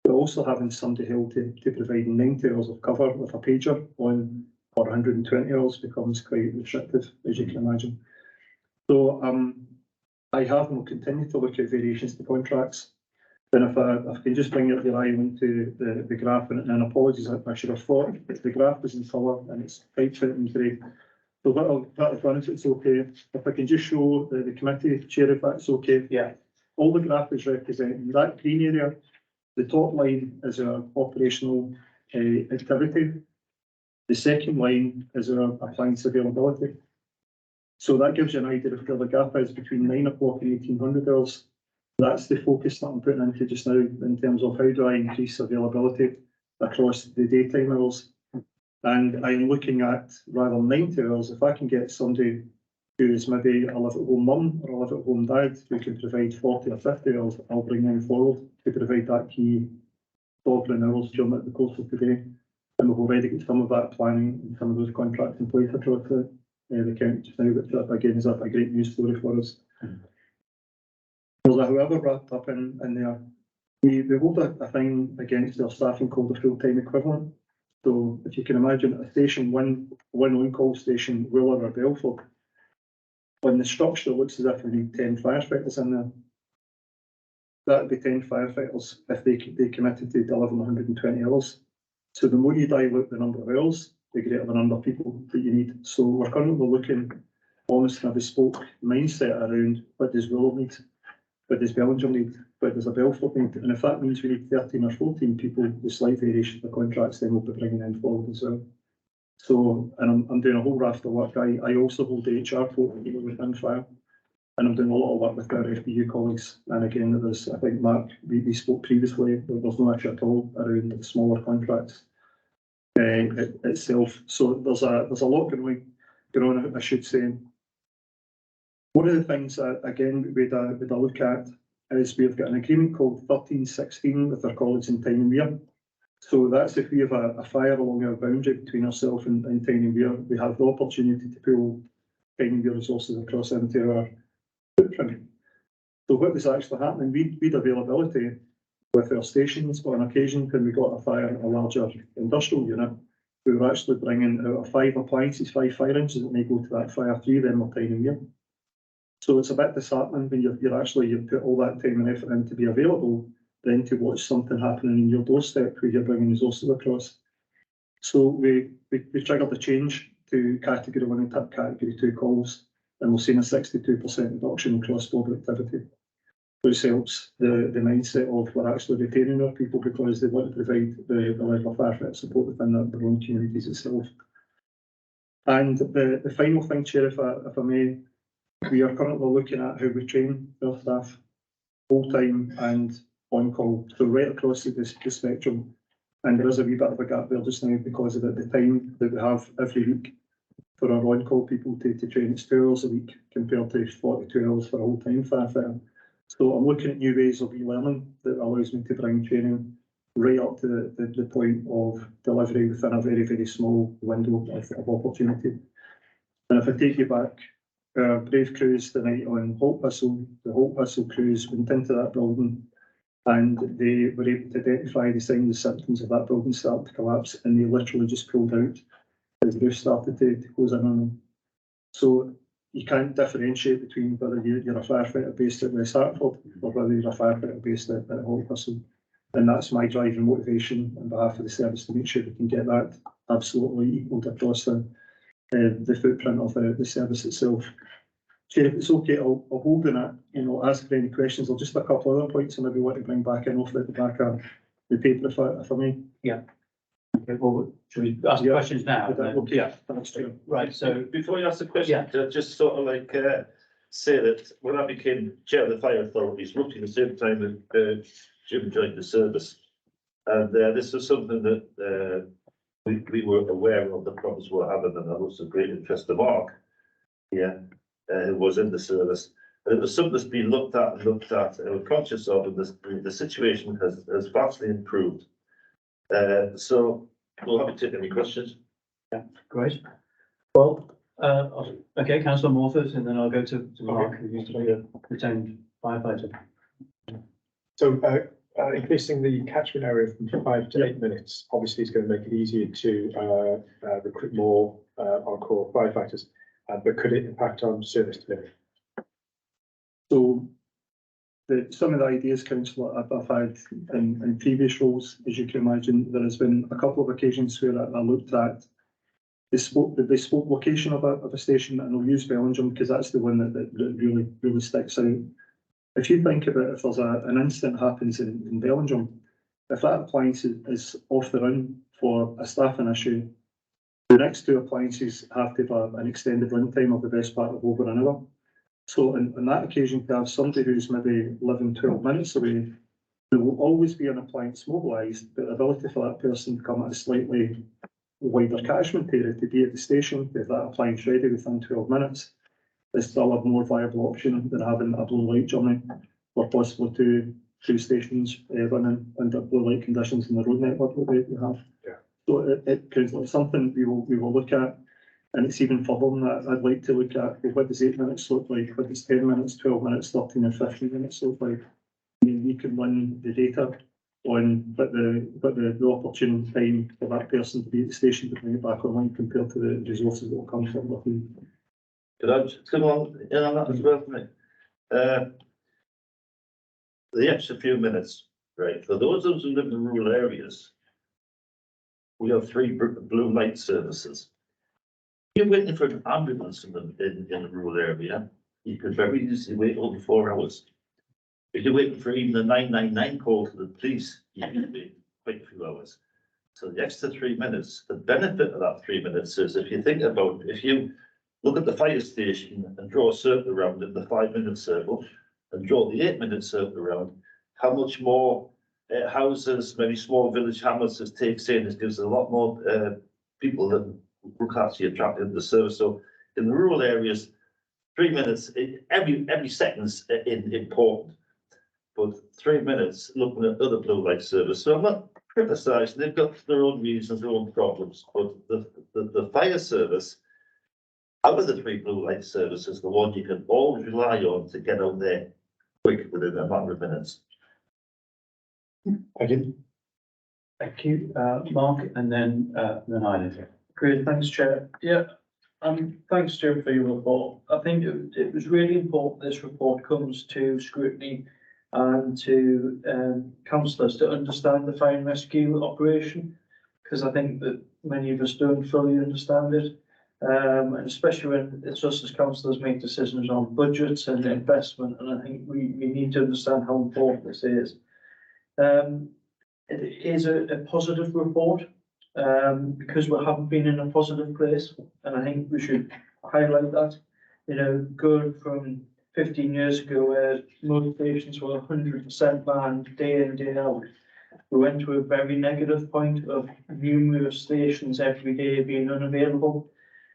But also having somebody held to provide 90 hours of cover with a pager on or 120 hours becomes quite restrictive, as you can imagine. So I have and will continue to look at variations to contracts. Then if I can just bring your eye into the graph, and apologies, I should have thought the graph was in colour and it's quite printing grey. So that'll done if it's okay. If I can just show the committee chair if that's okay. Yeah. All the graph is representing that green area. The top line is our operational activity. The second line is our appliance availability. So that gives you an idea of where the gap is between 9 o'clock and 1800 hours. That's the focus that I'm putting into just now in terms of how do I increase availability across the daytime hours. And I'm looking at rather than 90 hours, if I can get somebody who is maybe a live-at-home mum or a live-at-home dad who can provide 40 or 50 hours, I'll bring them forward to provide that key sovereign hours during the course of the day. And we've already got some of that planning and some of those contracts in place across the county just now, which again is a great news story for us. There's a however wrapped up in there. We hold a thing against our staffing called the full-time equivalent. So if you can imagine a station, one on-call station, Wheeler or Belford, when the structure looks as if we need 10 firefighters in there, that would be 10 firefighters if they committed to delivering 120 hours. So the more you dilute the number of hours, the greater the number of people that you need. So we're currently looking almost in a bespoke mindset around what does Wheeler need, what does Belgium need, what does a Belford need, and if that means we need 13 or 14 people with slight variation of the contracts, then we'll be bringing in forward as well. So, and I'm doing a whole raft of work. I also hold the HR portfolio within fire, and I'm doing a lot of work with our FBU colleagues. And again, there's, I think Mark, we spoke previously, there's no issue at all around the smaller contracts itself. So there's a lot going on, I should say. One of the things that, again, we'd look at is we've got an agreement called 1316 with our colleagues in Tyne and Wear. So that's if we have a fire along our boundary between ourselves and Tyne and Wear, we have the opportunity to pull Tyne and Wear resources across into our footprint. So what was actually happening, we'd availability with our stations, but on occasion when we got a fire at a larger industrial unit, we were actually bringing out of 5 appliances, 5 fire engines that may go to that fire, 3 of them were Tyne and Wear. So it's a bit disheartening when you put all that time and effort in to be available, then to watch something happening in your doorstep where you're bringing resources across. So we triggered the change to category 1 and category 2 calls, and we've seen a 62% reduction in cross-border activity, which helps the mindset of we're actually retaining our people because they want to provide the level of firefighter support within their own communities itself. And the final thing, Chair, if I may, we are currently looking at how we train our staff full-time and on-call, so right across the spectrum. And there is a wee bit of a gap there just now because of the time that we have every week for our on-call people to train. It's 2 hours a week compared to 42 hours for a whole-time firefighter. So I'm looking at new ways of e-learning that allows me to bring training right up to the point of delivery within a very, very small window of opportunity. And if I take you back, our brave crews the night on Holt Whistle, the Holt Whistle crews went into that building and they were able to identify the signs and symptoms of that building starting to collapse, and they literally just pulled out as the roof started to close in on them. So you can't differentiate between whether you're a firefighter based at West Hartford or whether you're a firefighter based at Holt Whistle. And that's my drive and motivation on behalf of the service to make sure we can get that absolutely equalled across the footprint of the service itself. Chair, if it's okay, I'll hold on it, ask for any questions, or just a couple other points I maybe want to bring back in off the back of the paper if I may. Okay, well, should we ask the questions now? Okay. Yeah, Thanks, Chair. right, so, Before you ask the question, just sort of like, say that when I became chair of the fire authorities, roughly the same time that Jim joined the service. And this was something that we were aware of the problems we were having, and that was of great interest to Mark. Who was in the service. And it was something that's been looked at and we're conscious of, and the situation has vastly improved. So we'll have to take any questions. yeah, great. Well, okay, councillor Morford, and then I'll go to Mark, who used to be a retained firefighter. So increasing the catchment area from 5 to 8 minutes, obviously is going to make it easier to recruit more on-call firefighters. But could it impact on service delivery? So some of the ideas, councillor, I've had in previous roles, as you can imagine, there has been a couple of occasions where I looked at the bespoke location of a station, and I'll use Bellingham because that's the one that really sticks out. If you think about if there's an incident happens in Bellingham, if that appliance is off the run for a staffing issue, the next two appliances have to have an extended runtime of the best part of over an hour. So on that occasion, to have somebody who's maybe 11, 12 minutes away, there will always be an appliance mobilised, but the ability for that person to come at a slightly wider catchment area to be at the station with that appliance ready within 12 minutes is still a more viable option than having a blue light journey or possibly two stations running under blue light conditions in the road network that we have. So it could be something we will look at, and it's even further than that. I'd like to look at what does 8 minutes look like, what does 10 minutes, 12 minutes, 13 and 15 minutes look like. I mean, we can run the data on what the opportune time for that person to be at the station to bring it back online compared to the resources that will come from within. Could I just come on in on that as well, mate? The extra few minutes, right? For those of us who live in rural areas, we have 3 blue light services. If you're waiting for an ambulance in a rural area, you could very easily wait over 4 hours. If you're waiting for even a 999 call to the police, you can wait quite a few hours. So the extra 3 minutes, the benefit of that 3 minutes is if you think about, if you look at the fire station and draw a circle around in the 5-minute circle and draw the 8-minute circle around, how much more houses, maybe small village hamlets it takes in, it gives a lot more people that look after you attracted into the service. So in the rural areas, 3 minutes, every second's important, but 3 minutes looking at other blue light service. So I'm not criticising, they've got their own reasons, their own problems, but the fire service, out of the 3 blue light services, the one you can always rely on to get out there quick within a matter of minutes. Thank you. Thank you, Mark, and then Island. Great, thanks, Chair. Yeah, thanks, Jim, for your report. I think it was really important this report comes to scrutiny and to councillors to understand the fire and rescue operation, because I think that many of us don't fully understand it. And especially when it's us as councillors make decisions on budgets and investment, and I think we need to understand how important this is. It is a positive report because we haven't been in a positive place, and I think we should highlight that. You know, going from 15 years ago where most stations were 100% manned day in, day out, we went to a very negative point of numerous stations every day being unavailable.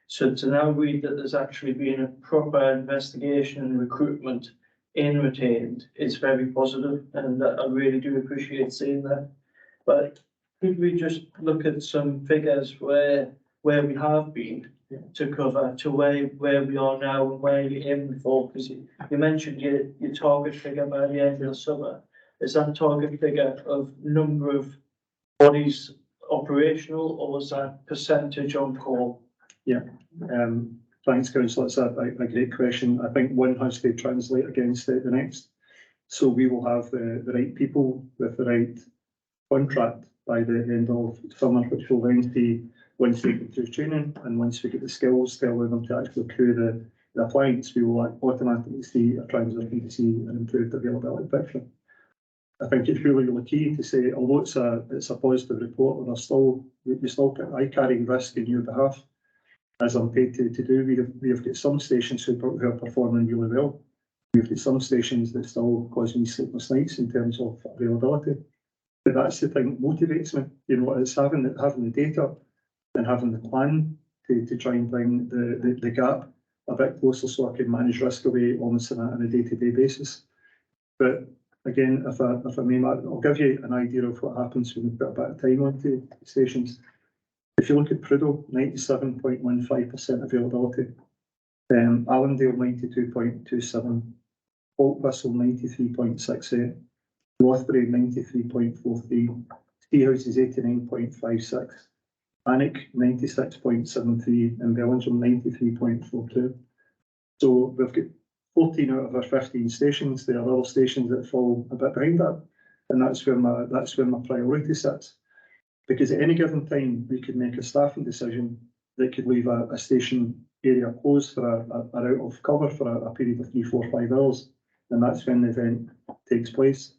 So to now read that there's actually been a proper investigation and recruitment in retained is very positive, and I really do appreciate seeing that. But could we just look at some figures where we have been to cover to where we are now and where you're aiming for? Because you mentioned your target figure by the end of the summer. Is that target figure of number of bodies operational, or is that percentage on call? Thanks, councillor. It's a great question. I think one has to translate against the next. So we will have the right people with the right contract by the end of summer, which will then see once they get through training and once we get the skills to allow them to actually crew the appliance, we will automatically see a transition to see an improved availability picture. I think it's really, really key to say, although it's a positive report, we still I carry risk in your behalf, as I'm paid to do. We have got some stations who are performing really well. We've got some stations that still cause me sleepless nights in terms of availability. But that's the thing that motivates me. You know, it's having the data and having the plan to try and bring the gap a bit closer, so I can manage risk away almost on a day-to-day basis. But again, if I may, I'll give you an idea of what happens when we put a bit of time onto stations. If you look at Prudhoe, 97.15% availability, Allendale 92.27, Holt Whistle 93.68, Rothbury 93.43, Steehouse is 89.56, Alnwick 96.73, and Bellingham 93.42. So we've got 14 out of our 15 stations. There are other stations that fall a bit behind that, and that's where my priority sits. Because at any given time, we could make a staffing decision that could leave a station area closed for a out of cover for a period of 3, 4, 5 hours, and that's when the event takes place.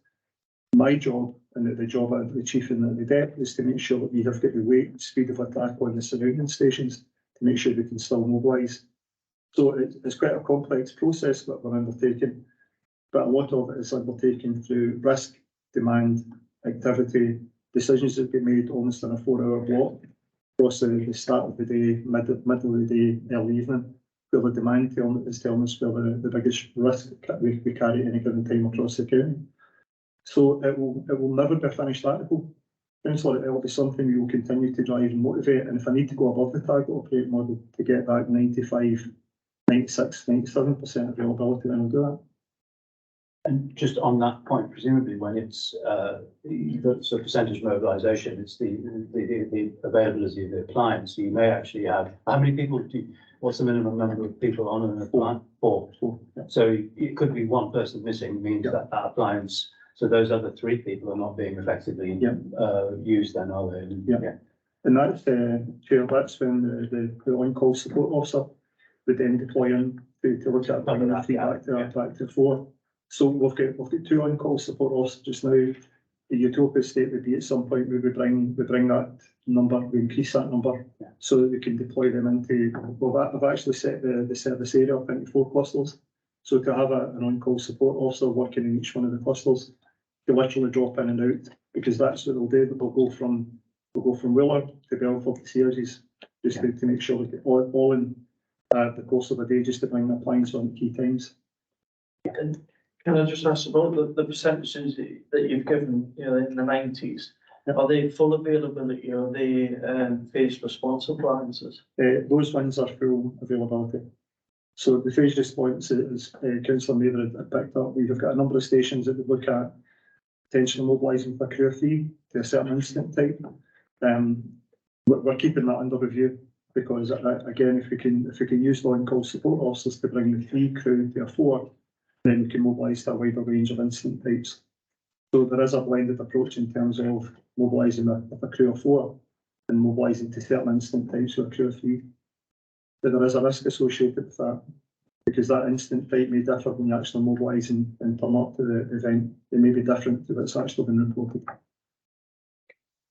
My job, and the job of the chief and the dep, is to make sure that we have got the weight and speed of attack on the surrounding stations to make sure we can still mobilise. So it's quite a complex process that we're undertaking, but a lot of it is undertaken through risk, demand, activity, decisions that get made almost in a 4-hour block across the start of the day, middle of the day, early evening, where the demand is telling us where the biggest risk we carry at any given time across the county. So it will never be a finished article. Councillor, it will be something we will continue to drive and motivate, and if I need to go above the target operating model to get that 95, 96, 97% availability, then I'll do that. And just on that point, presumably when it's so percentage mobilisation, it's the availability of the appliance. So you may actually have, how many people what's the minimum number of people on an appliance? 4. Yeah. So it could be one person missing means that appliance. So those other 3 people are not being effectively used then, are they? Yeah. And that's Chair, that's when the on-call support officer would then deploy in to look at bringing that back to 4. So we've got 2 on-call support officers just now. The utopia state would be at some point we bring that number, we increase that number, so that we can deploy them into. Well, I've actually set the service area up into 4 clusters. So to have an on-call support officer working in each one of the clusters, to literally drop in and out, because that's what they'll do. They'll go from Wheeler to Belford to Searses, just to make sure we get all in the course of the day, just to bring the appliance on at key times. And can I just ask about the percentages that you've given, you know, in the 90s? Yep. Are they full availability, or are they phased response appliances? Those ones are full availability. So the phased response, as Councillor Mather had picked up, we've got a number of stations that we look at potentially mobilising for crew fee to a certain incident type. We're keeping that under review, because again, if we can use the on-call support officers to bring the 3 crew to a 4, then we can mobilise to a wider range of incident types. So there is a blended approach in terms of mobilising with a crew of 4 and mobilising to certain incident types with a crew of 3. But there is a risk associated with that, because that incident type may differ when you actually mobilise and turn up to the event. It may be different to what's actually been reported.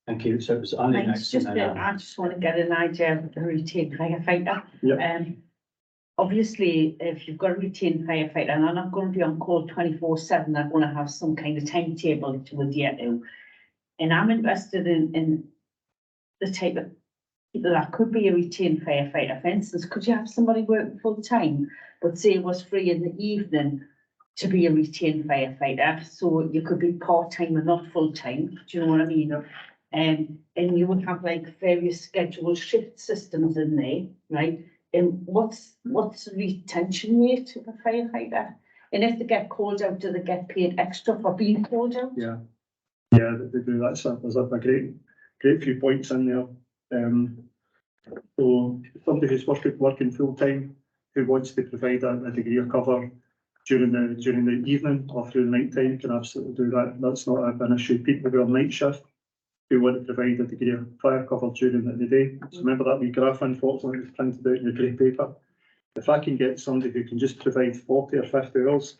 Thank you. So it was Eileen next. I just want to get an idea of the routine firefighter. Yep. Obviously, if you've got a routine firefighter and they're not going to be on call 24/7, they're going to have some kind of timetable to adhere to. And I'm interested in the type of people that could be a routine firefighter. For instance, could you have somebody working full time, but say was free in the evening to be a retained firefighter, so you could be part-time and not full-time, do you know what I mean? And you would have like various scheduled shift systems in there, right? And what's the retention rate of a firefighter? And if they get called out, do they get paid extra for being called out? Yeah, they do. There's a great few points in there. So somebody who's working full time, who wants to provide a degree of cover during the evening or through the night time, can absolutely do that. That's not an issue. People who are night shift who want to provide a degree of fire cover during the day. So remember that wee graph, unfortunately, was printed out in the grey paper. If I can get somebody who can just provide 40 or 50 hours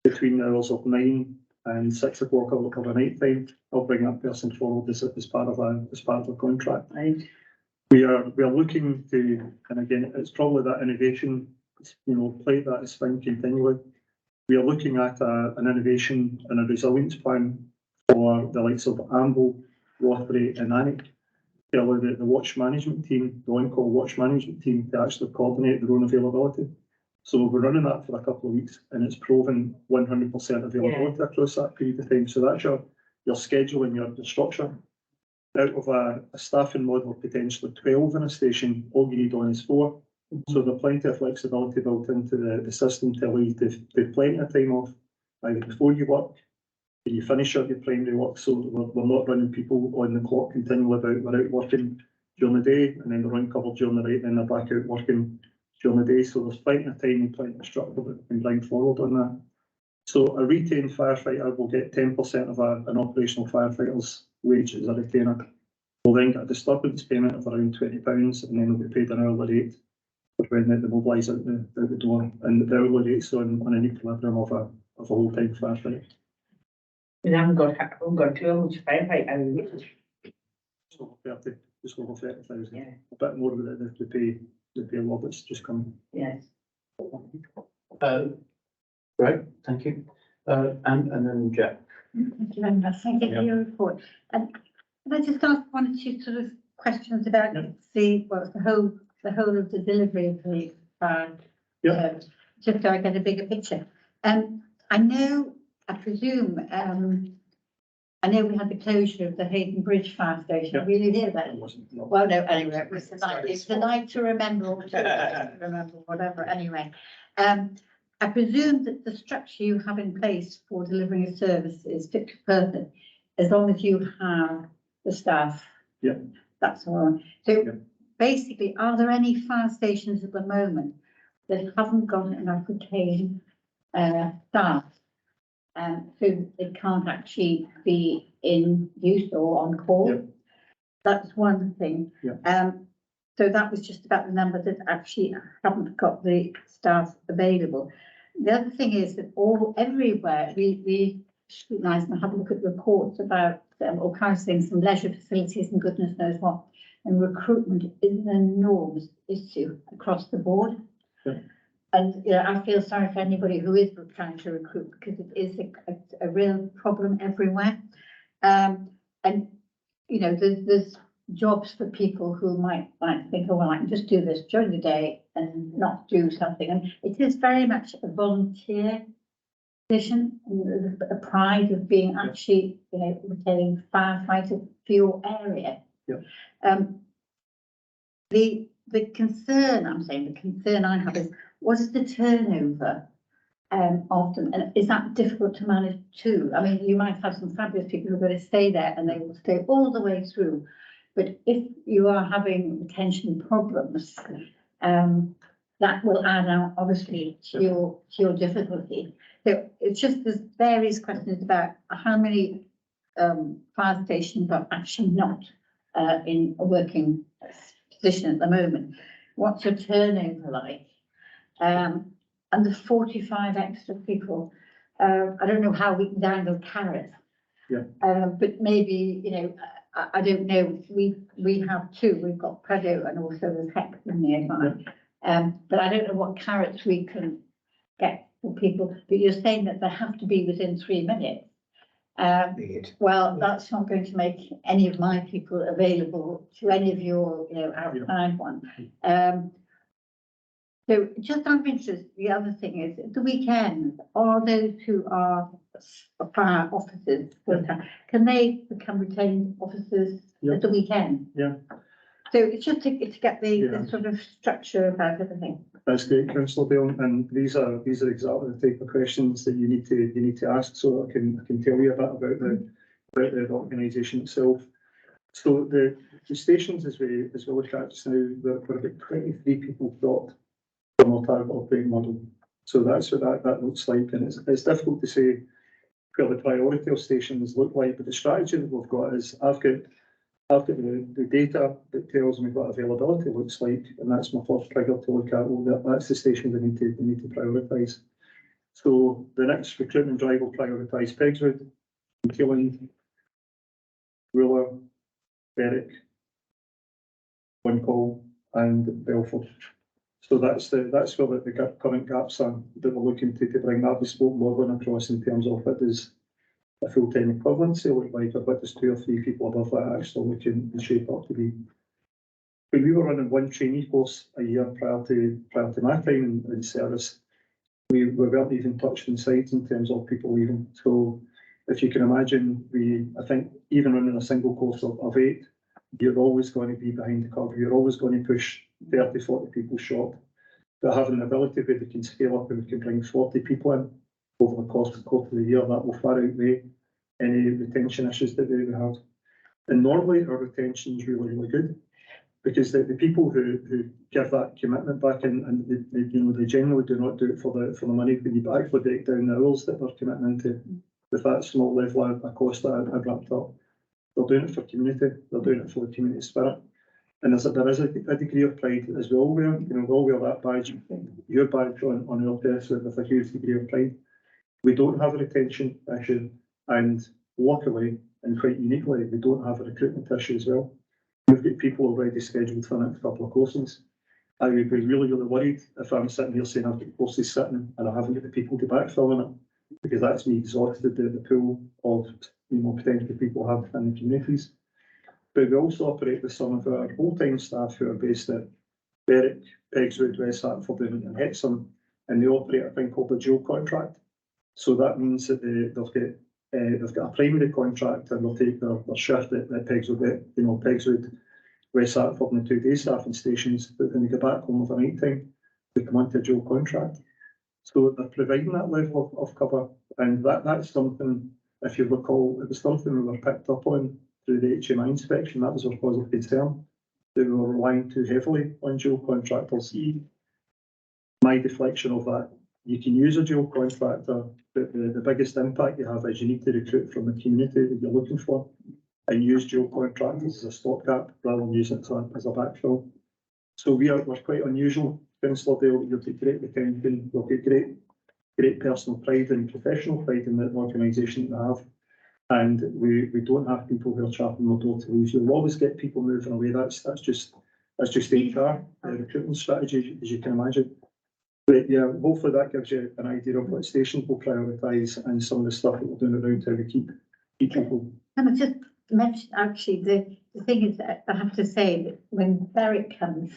between the hours of 9 and 6 o'clock of a night time, I'll bring that person forward as part of a contract. Right. We are looking to, and again, it's probably that innovation, play that spin continually. We are looking at an innovation and a resilience plan for the likes of Amble, Rothbury and Alnwick, to allow the watch management team, the on-call watch management team, to actually coordinate their own availability. So we're running that for a couple of weeks, and it's proven 100% availability across that period of time. So that's your scheduling, your structure. Out of a staffing model of potentially 12 in a station, all you need on is 4. So there's plenty of flexibility built into the system to allow you to have plenty of time off, either before you work, when you finish up your primary work. So we're not running people on the clock continually about, we're out working during the day, and then they're on cover during the night, and then they're back out working during the day. So there's plenty of time and plenty of structure that we can bring forward on that. So a retained firefighter will get 10% of an operational firefighter's wage as a retainer. We'll then get a disturbance payment of around £20, and then they'll be paid an hourly rate when they mobilise out the door. And the hourly rate's on an equilibrium of a whole-time firefighter. We haven't got a clue how much firefighter is. So 30, just over 30,000. Yeah. A bit more than the pay law that's just coming. Yes. Great, thank you. And then Jack. Thank you very much. Thank you for your report. And can I just ask one or two sort of questions about the whole of the delivery of the just so I get a bigger picture. I presume, I know we had the closure of the Hayden Bridge fire station. Yeah. Really hear that? It wasn't. No. Well, no, anyway, it was the night. It's the night to remember, or to remember, whatever. Anyway, I presume that the structure you have in place for delivering a service is fit for purpose, as long as you have the staff. Yeah. That's all. So Yeah. basically, are there any fire stations at the moment that haven't got enough retained staff? So they can't actually be in use or on call. Yeah. That's one thing. Yeah. So that was just about the number that actually haven't got the staff available. The other thing is that everywhere we scrutinise and have a look at reports about all kinds of things, some leisure facilities and goodness knows what. And recruitment is an enormous issue across the board. Yeah. And I feel sorry for anybody who is trying to recruit, because it is a real problem everywhere. And there's jobs for people who might think, oh well, I can just do this during the day and not do something. And it is very much a volunteer position, and a pride of being actually, retaining firefighters for your area. Yeah. The concern I have is, what is the turnover of them, and is that difficult to manage too? I mean, you might have some fabulous people who are going to stay there and they will stay all the way through, but if you are having retention problems, that will add out obviously to your difficulty. So it's just, there's various questions about how many fire stations are actually not in a working position at the moment. What's your turnover like? And the 45 extra people, I don't know how we can dangle carrots. Yeah. But maybe, I don't know, we have two, we've got Predo and also there's Hexham nearby. But I don't know what carrots we can get for people, but you're saying that they have to be within 3 minutes. Well, that's not going to make any of my people available to any of your, outside ones. So just out of interest, the other thing is, at the weekend, are those who are fire officers, can they become retained officers at the weekend? Yeah. So it's just to get the Yeah. sort of structure about everything. That's great, councillor Bill, and these are exactly the type of questions that you need to ask, so I can tell you a bit about the organisation itself. So the stations as we look at just now, we're about 23 people got from our target operating model. So that's what that looks like, and it's difficult to say where the priority of stations look like, but the strategy that we've got is I've got the data that tells me what availability looks like, and that's my first trigger to look at. Well, that's the station we need to prioritise. So the next recruitment drive will prioritise Pegswood, Keeling, Wooler, Berwick, Wincall, and Belford. So that's where the current gaps are that we're looking to bring that bespoke modelling across in terms of what does a full-time equivalency look like, or what does 2 or 3 people above that actually look in shape up to be. When we were running one trainee course a year prior to my time in service, we weren't even touching sides in terms of people leaving. So if you can imagine, I think even running a single course of 8, you're always going to be behind the curve. You're always going to push 30, 40 people short. But having the ability where we can scale up and we can bring 40 people in over the course of the year, that will far outweigh any retention issues that we have. And normally our retention is really, really good, because the people who give that commitment back and they generally do not do it for the money. When you actually break down the hours that they're committing into with that small level of cost that I've wrapped up, they're doing it for community, they're doing it for the community spirit. And there is a degree of pride as well where, we all wear that badge, your badge on our desk with a huge degree of pride. We don't have a retention issue, and luckily and quite uniquely, we don't have a recruitment issue as well. We've got people already scheduled for the next couple of courses. I would be really, really worried if I'm sitting here saying I've got courses sitting and I haven't got the people to backfill in it, because that's me exhausted the pool of potential people have in the communities. But we also operate with some of our full-time staff who are based at Berwick, Pegswood, West Hartford and Hexham, and they operate a thing called a dual contract. So that means that they've got a primary contract and they'll take their shift at Pegswood, Pegswood, West Hartford and the 2-day staffing stations, but when they go back home overnight time, they come onto a dual contract. So they're providing that level of cover, and that's something, if you recall, it was something we were picked up on through the HMI inspection. That was our cause of concern, that we were relying too heavily on dual contractors. My deflection of that, you can use a dual contractor, but the biggest impact you have is you need to recruit from the community that you're looking for, and use dual contractors as a stopgap rather than use it as a backfill. So we're quite unusual. Councillor Dale, you'll get great retention, you'll get great personal pride and professional pride in the organisation that we have. And we don't have people who are trapping the door to leave. You'll always get people moving away. That's just HR, recruitment strategy, as you can imagine. But yeah, hopefully that gives you an idea of what stations we'll prioritise and some of the stuff that we're doing around how we keep people. And I just mentioned, actually, the thing is that I have to say that when Berwick comes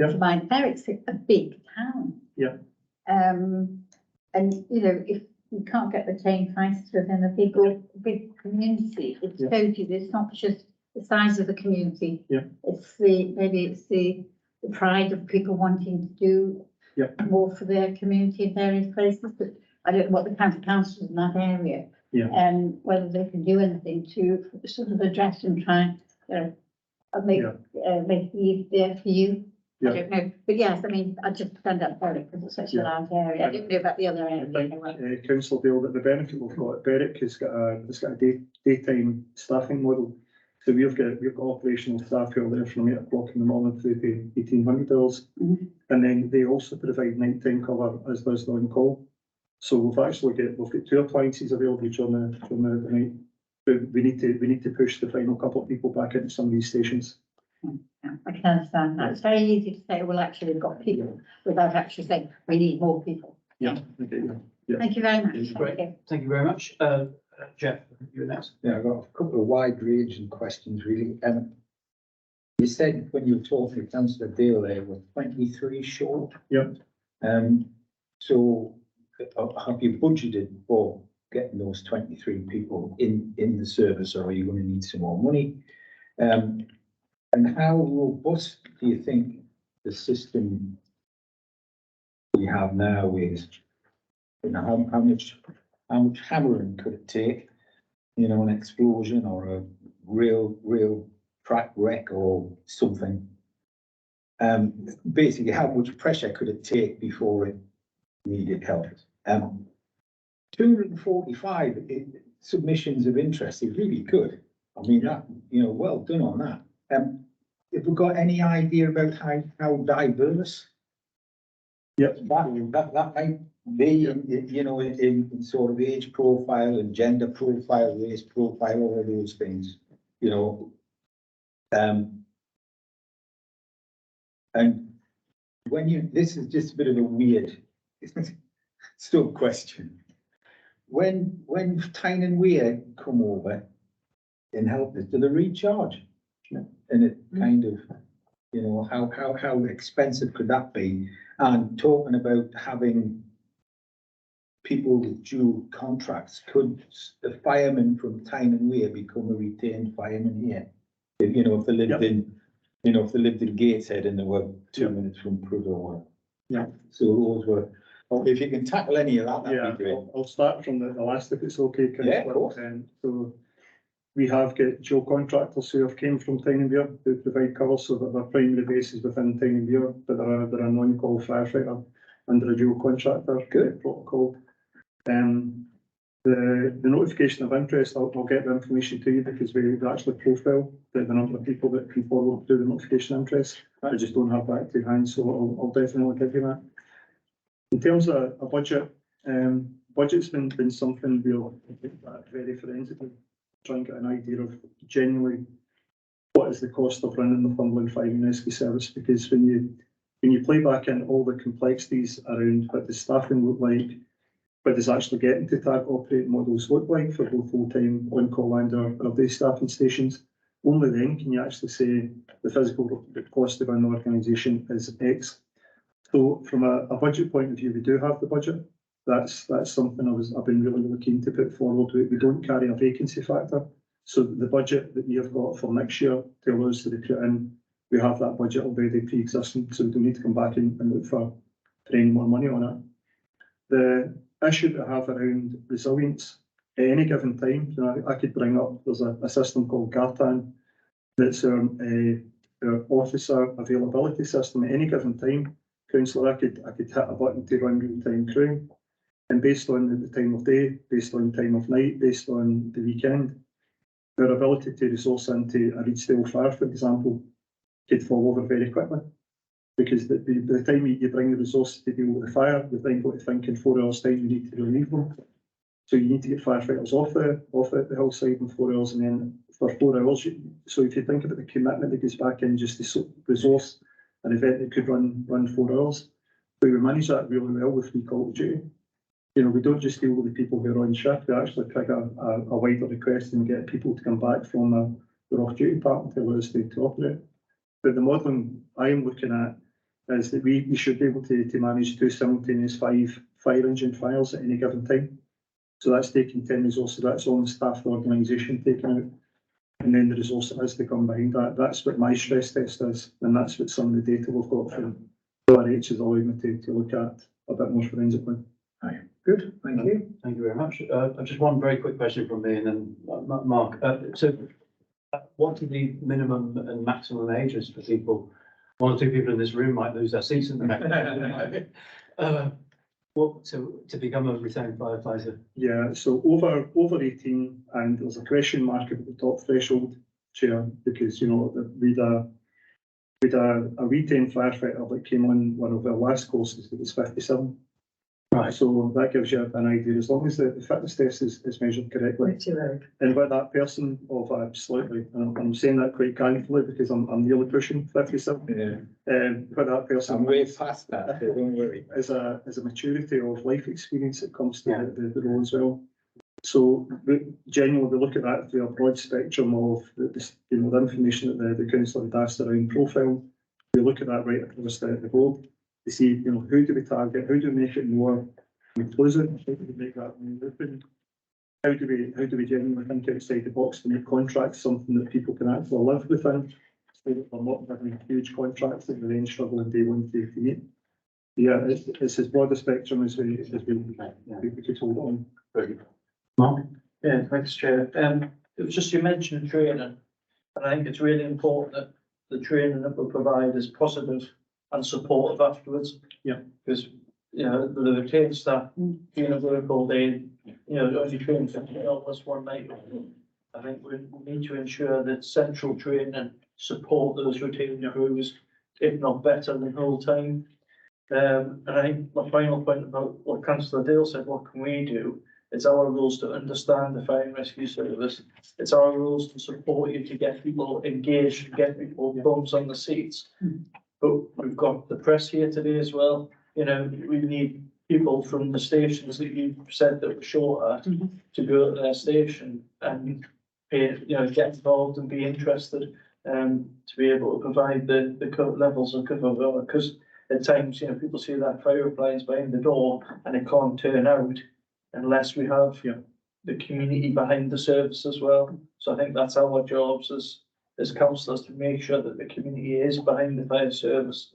to mind, Berwick's a big town. Yeah. And, if you can't get retained fighters within a big community, it shows you that it's not just the size of the community. Yeah. It's the pride of people wanting to do more for their community in various places. But I don't know what the county council in that area, whether they can do anything to sort of address and try and make it easier for you. I don't know, but yes, I mean, I just stand up for it because it's such a large area. I didn't know about the other area. Councillor Dale, that the benefit we've got at Berwick has got a daytime staffing model. So we've got operational staff who are there from 8 o'clock in the morning through to 1800 hours, and then they also provide nighttime cover as does the on call. So we've got 2 appliances available during the night. But we need to push the final couple of people back into some of these stations. I can understand that. It's very easy to say, well, actually, we've got people, without actually saying we need more people. Yeah. Thank you very much. Great. Thank you very much. Jeff, you're next. Yeah, I've got a couple of wide-ranging questions really. You said when you were talking to Councillor Dale there, we're 23 short. Yep. So have you budgeted for getting those 23 people in the service, or are you going to need some more money? And how robust do you think the system we have now is? You know, how much hammering could it take? You know, an explosion or a real track wreck or something. Basically, how much pressure could it take before it needed help? 245 submissions of interest is really good. I mean, that, you know, well done on that. Have we got any idea about how diverse? Yep. That might be, you know, in sort of age profile and gender profile, race profile, all of those things, you know. And when this is just a bit of a weird still question. When Tyne and Weir come over and help us, do they recharge? And it kind of, you know, how expensive could that be? And talking about having people with dual contracts, could the fireman from Tyne and Weir become a retained fireman here? If, you know, if they lived in, you know, if they lived in Gateshead and they were 2 minutes from Prudhoe. Yeah. So those were, if you can tackle any of that, that'd be great. I'll start from the last if it's okay. Yeah, of course. So we have got dual contractors who have came from Tyne and Weir who provide cover, so that their primary base is within Tyne and Weir, but they're a non-call firefighter under a dual contractor protocol. The notification of interest, I'll get the information to you because we actually profile the number of people that can follow through the notification of interest. I just don't have that to hand, so I'll definitely give you that. In terms of a budget, budget's been something we'll very forensically try and get an idea of genuinely what is the cost of running the Northumberland Fire and Rescue Service, because when you play back in all the complexities around what the staffing look like, what does actually getting to target operating models look like for both full-time on-call and our day staffing stations, only then can you actually say the physical cost of an organisation is X. So from a budget point of view, we do have the budget. That's something I've been really keen to put forward. We don't carry a vacancy factor. So the budget that we have got for next year to allow us to recruit in, we have that budget already pre-existing, so we don't need to come back and look for any more money on it. The issue that I have around resilience, at any given time, you know, I could bring up, there's a system called Gartan, that's our officer availability system. At any given time, councillor, I could hit a button to run real-time crewing, and based on the time of day, based on time of night, based on the weekend, our ability to resource into a Reedsdale fire, for example, could fall over very quickly. Because by the time you bring the resources to deal with the fire, you've then got to think in 4 hours' time you need to relieve them. So you need to get firefighters off the hillside in 4 hours, and then for 4 hours. So if you think about the commitment that goes back in just to resource an event that could run 4 hours, we manage that really well with recall duty. You know, we don't just deal with the people who are on shift. We actually pick a wider request and get people to come back from their off-duty pattern to allow us to operate. But the modelling I am looking at is that we should be able to manage 2 simultaneous 5 fire engine fires at any given time. So that's taking 10 resources, that's on the staff of the organisation taken out. And then the resource that has to come behind that. That's what my stress test is. And that's what some of the data we've got from ORH has allowed me to look at a bit more forensically. Aye. Good, thank you. Thank you very much. Just one very quick question from me and then Mark. So what are the minimum and maximum ages for people? 1 or 2 people in this room might lose their seats in the next. So to become a retained firefighter? Yeah, so over 18, and there's a question mark at the top threshold, Chair, because you know we'd a retained firefighter that came on one of our last courses that was 57. Right. So that gives you an idea, as long as the fitness test is measured correctly. And with that person of slightly, and I'm saying that quite candidly because I'm nearly pushing 57. Yeah. With that person, I'm way past that, so don't worry. As a maturity of life experience that comes to the role as well. So generally, we look at that through a broad spectrum of the information that the council had asked around profile. We look at that right across the board to see, who do we target, how do we make it more inclusive, how do we make that more open, how do we genuinely think outside the box to make contracts something that people can actually live within, so that we're not having huge contracts that we then struggle in day one to meet. Yeah, it's as broad a spectrum as we could hold on. Mark? Yeah, thanks, Chair. It was just you mentioned training, and I think it's really important that the training that we provide is positive and supportive afterwards. Yeah. Because, the retained staff doing a work all day, only training for 2 hours one night. I think we need to ensure that central training support those retained crews, if not better than the whole time. And I think my final point about what Councillor Dale said, what can we do? It's our rules to understand the fire and rescue service. It's our rules to support you, to get people engaged, to get people bums on the seats. But we've got the press here today as well. We need people from the stations that you said that were shorter to go to their station and get involved and be interested, to be able to provide the levels of cover. Because at times, people see that fire appliance behind the door and it can't turn out unless we have the community behind the service as well. So I think that's our jobs as councillors, to make sure that the community is behind the fire service.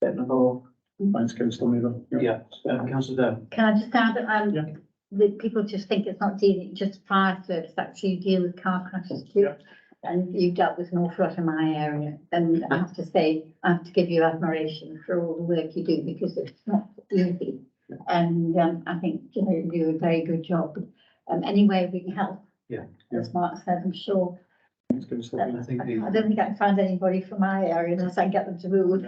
Getting involved. Thanks, Councillor Mayor. Yeah, Councillor Dale. Can I just add, that people just think it's not dealing just fire service, actually you deal with car crashes too. Yeah. And you've dealt with an awful lot in my area, and I have to say, I have to give you admiration for all the work you do, because it's not easy. And I think, you do a very good job. Any way we can help. Yeah. As Mark said, I'm sure. Thanks, Councillor Mayor. I think I don't think I can find anybody from my area unless I can get them to move.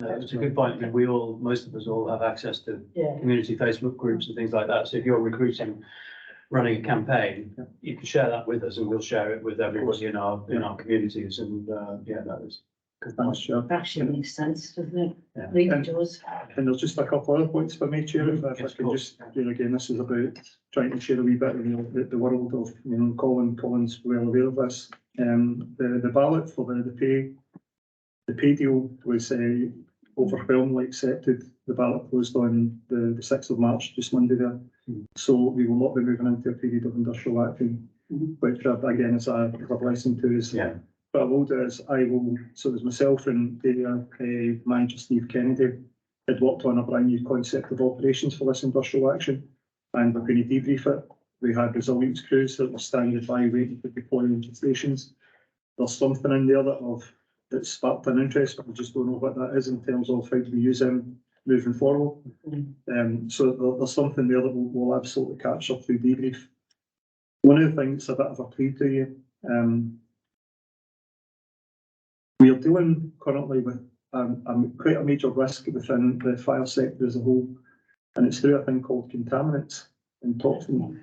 it's a good point. I mean, most of us all have access to Yeah. community Facebook groups and things like that. So if you're recruiting, running a campaign, you can share that with us and we'll share it with everybody in our communities. And that is good. Thanks, Chair. Actually makes sense, doesn't it? Yeah. Really does. And there's just a couple other points for me, Chair, if I Yes, of can course. just, again, this is about trying to share a wee bit of the world of, Colin's well aware of this. The ballot for the pay deal was overwhelmingly accepted. The ballot closed on the 6th of March, just Monday there. So we will not be moving into a period of industrial action, which again is a blessing to us. Yeah. But I will do is so there's myself and manager Steve Kennedy had worked on a brand new concept of operations for this industrial action, and we're going to debrief it. We had resilience crews that were standing by waiting to deploy into stations. There's something in there that sparked an interest, but we just don't know what that is in terms of how do we use them moving forward. So there's something there that we'll absolutely capture through debrief. One of the things, a bit of a plea to you, we are dealing currently with quite a major risk within the fire sector as a whole, and it's through a thing called contaminants and toxins.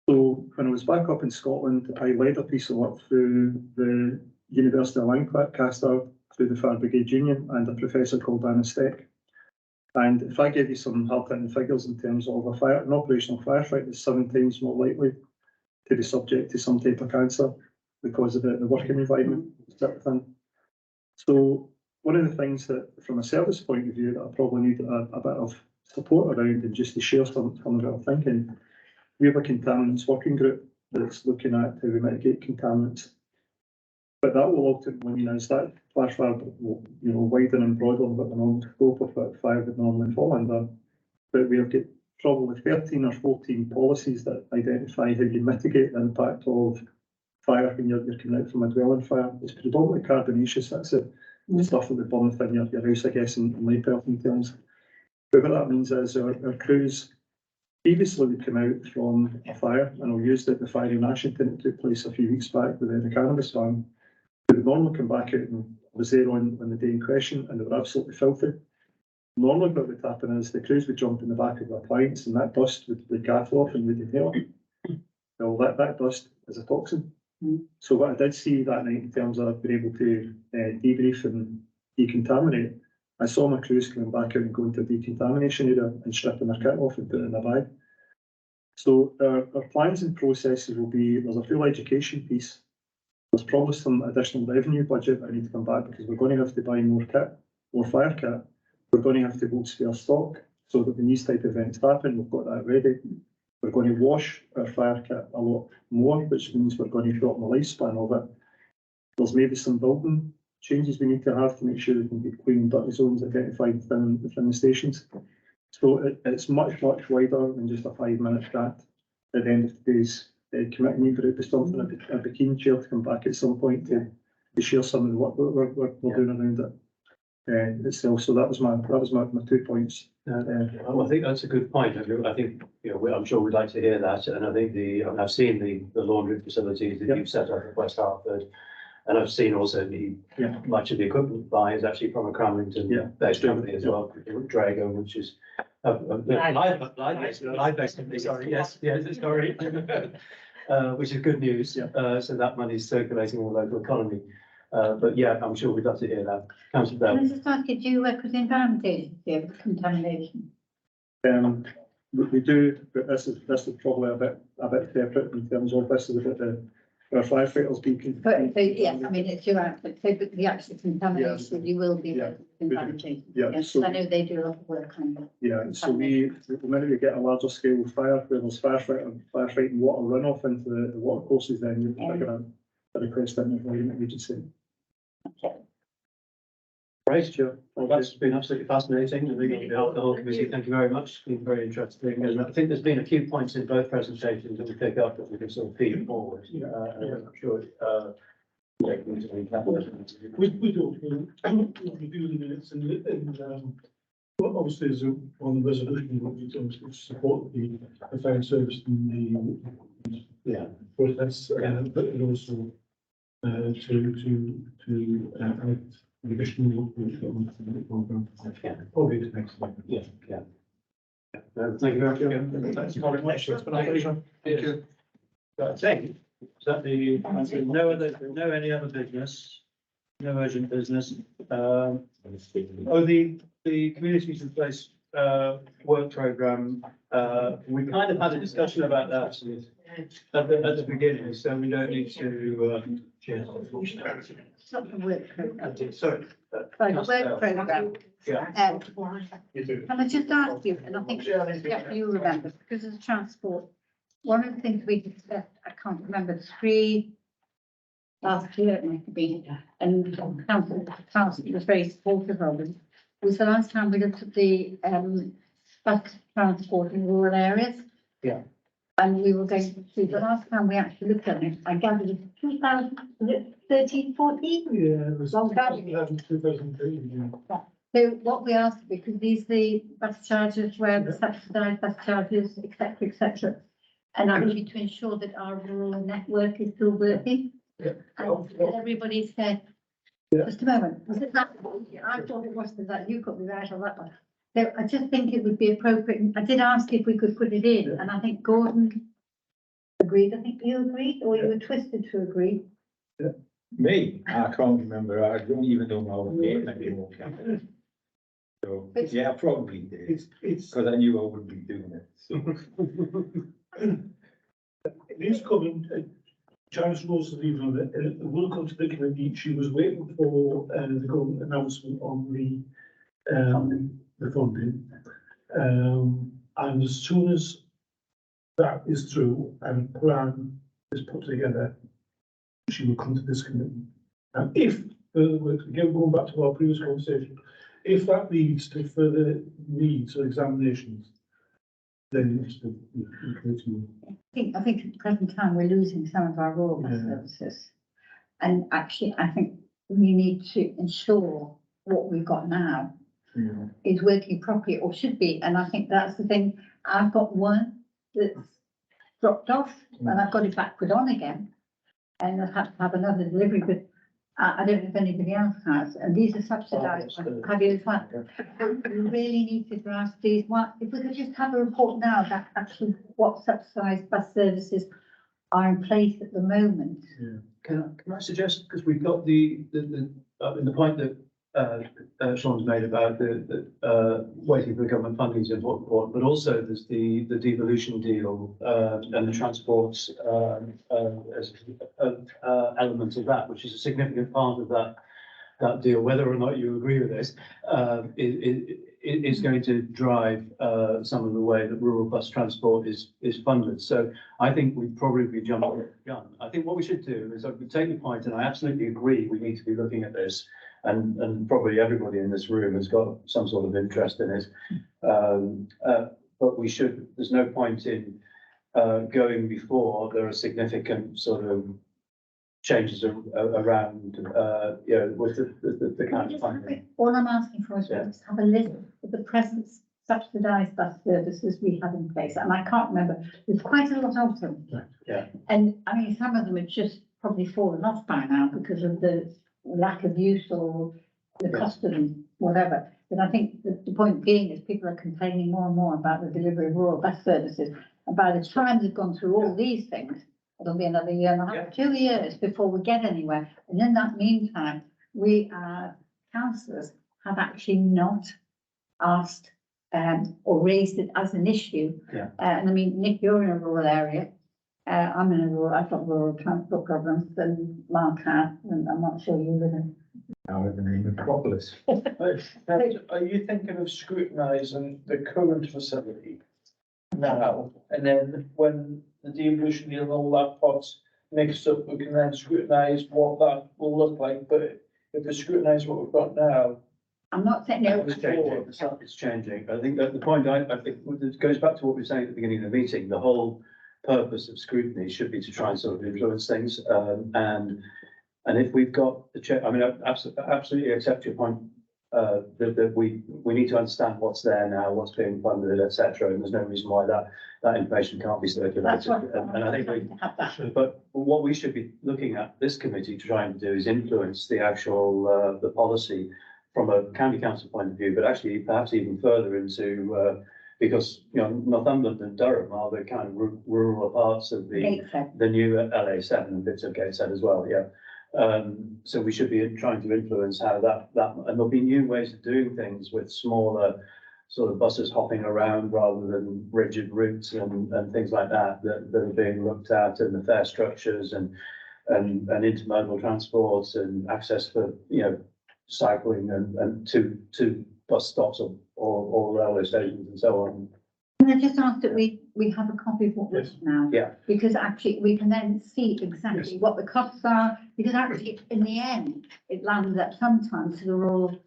So when I was back up in Scotland, I led a piece of work through the University of Lancaster, through the Fire Brigade Union, and a professor called Anna Steck. And if I give you some hard-hitting figures in terms of an operational firefight is 7 times more likely to be subject to some type of cancer because of the working environment. So one of the things that, from a service point of view, that I probably need a bit of support around, and just to share some of our thinking, we have a contaminants working group that's looking at how we mitigate contaminants. But that will ultimately mean is that flash fire will, widen and broaden what the normal scope of what fire would normally fall under. But we have got probably 13 or 14 policies that identify how you mitigate the impact of fire when you're coming out from a dwelling fire. It's predominantly carbonaceous. That's the stuff that would burn within your house, I guess, in layperson terms. But what that means is our crews previously would come out from a fire, and I'll use the fire in Ashington that took place a few weeks back with the cannabis farm. They would normally come back out, and I was there on the day in question, and they were absolutely filthy. Normally what would happen is the crews would jump in the back of the appliance, and that dust would gather off and would inhale it. Well, that dust is a toxin. So what I did see that night in terms of being able to debrief and decontaminate, I saw my crews coming back out and going to a decontamination area and stripping their kit off and putting it in a bag. So our plans and processes will be, there's a full education piece. There's probably some additional revenue budget that I need to come back because we're going to have to buy more kit, more fire kit. We're going to have to hold spare stock so that when these type of events happen, we've got that ready. We're going to wash our fire kit a lot more, which means we're going to shorten the lifespan of it. There's maybe some building changes we need to have to make sure we can get clean and dirty zones identified within the stations. So it's much, much wider than just a 5-minute chat at the end of today's committee, but it'd be something I'd be keen chair to come back at some point to share some of the work we're doing around it itself. So that was my 2 points. Well, I think that's a good point. I think, I'm sure we'd like to hear that. And I think I've seen the laundry facilities that you've set up at West Hartford. And I've seen also much of the equipment buy is actually from a Cramlington based company as well, Drago, which is live-based company, sorry, yes, sorry. Which is good news. So that money is circulating in the local economy. But yeah, I'm sure we'd love to hear that. Councillor Bell. Can I just ask you, do you work with the Environment Agency of contamination? We do, but this is probably a bit separate in terms of this is about our firefighters being. But, yes, I mean, it's your outfit, so but the actual contamination, you will be with Environment Agency. Yes, so I know they do a lot of work on that. Yeah, so the minute we get a larger scale fire, where there's firefighting water runoff into the water courses, then you're going to request that Environment Agency. Great, sure. Well, that's been absolutely fascinating. I think on behalf of the whole committee, thank you very much. It's been very interesting. And I think there's been a few points in both presentations that we pick up that we can sort of feed forward. And I'm sure. We don't review the minutes and well, obviously there's on the resolution to support the fire service in the process, but also to add additional program. Probably the next one. Thank you very much. Thank you. I think, is that no any other business, no urgent business. The communities in place work programme, we kind of had a discussion about that at the beginning, so we don't need to. It's not the work programme. Sorry. The work programme. Yeah. Can I just ask you, and I think you remember, because of the transport, one of the things we discussed, I can't remember, 3 last year it might have been, and council was very supportive of it, was the last time we looked at the bus transport in rural areas. Yeah. And we were going to see, the last time we actually looked at it, I gathered it 2013, 14? Yeah, it was Long time ago. 2013. So what we asked, because these the bus charges where the subsidised bus charges, etc. And actually to ensure that our rural network is still working. Yeah. And everybody said, just a moment, was it that? I thought it was that, you got me right on that one. So I just think it would be appropriate. I did ask if we could put it in, and I think Gordon agreed. I think you agreed, or you were twisted to agree. Me? I can't remember. I don't even know my own name anymore. So, yeah, I probably did. It's Because I knew I wouldn't be doing it. So. it is coming. Janice Rose is even on it. It will come to the committee. She was waiting for the government announcement on the funding. And as soon as that is through and a plan is put together, she will come to this committee. And if further work, again, going back to our previous conversation, if that leads to further needs or examinations, then it's the committee. I think at the present time we're losing some of our rural bus services. And actually, I think we need to ensure what we've got now is working properly, or should be. And I think that's the thing. I've got one that's dropped off and I've got it back put on again. And I've had to have another delivery, but I don't know if anybody else has. And these are subsidised. Have you as well? We really need to grasp these. If we could just have a report now that actually what subsidised bus services are in place at the moment. Can I suggest, because we've got the point that Sean's made about the waiting for the government funding is important, but also there's the devolution deal, and the transport, as, element of that, which is a significant part of that deal, whether or not you agree with this, is going to drive some of the way that rural bus transport is funded. So I think we'd probably be jumping the gun. I think what we should do is I would take your point, and I absolutely agree we need to be looking at this, and probably everybody in this room has got some sort of interest in it. But we should. There's no point in going before there are significant sort of changes around, with the kind of funding. All I'm asking for is to have a list of the present subsidised bus services we have in place, and I can't remember, there's quite a lot of them. Yeah. And I mean, some of them have just probably fallen off by now because of the lack of use or the cost of them, whatever. But I think the point being is people are complaining more and more about the delivery of rural bus services, and by the time they've gone through all these things, it'll be another year and a half, 2 years before we get anywhere. And in that meantime, we, councillors, have actually not asked or raised it as an issue. Yeah. And I mean, Nick, you're in a rural area. I'm in a rural, I've got rural transport problems, and Mark has, and I'm not sure you live in. I live in the metropolis. Are you thinking of scrutinising the current facility now, and then when the devolution deal and all that pot's mixed up, we can then scrutinise what that will look like? But if we scrutinise what we've got now, I'm not saying no. It's changing. It's changing. I think that the point I think it goes back to what we were saying at the beginning of the meeting. The whole purpose of scrutiny should be to try and sort of influence things. And if we've got the I mean, I absolutely accept your point, that we need to understand what's there now, what's being funded, etc. And there's no reason why that information can't be circulated. And I think but what we should be looking at this committee to try and do is influence the actual the policy from a county council point of view, but actually perhaps even further into because Northumberland and Durham are the kind of rural parts of the new LA7 and bits of Gateshead as well. Yeah. So we should be trying to influence how that and there'll be new ways of doing things with smaller sort of buses hopping around rather than rigid routes and things like that are being looked at, and the fare structures and intermodal transports and access for cycling and to bus stops or railway stations and so on. Can I just ask that we have a copy of what we've got now? Yeah. Because actually we can then see exactly what the costs are, because actually in the end, it lands up sometimes to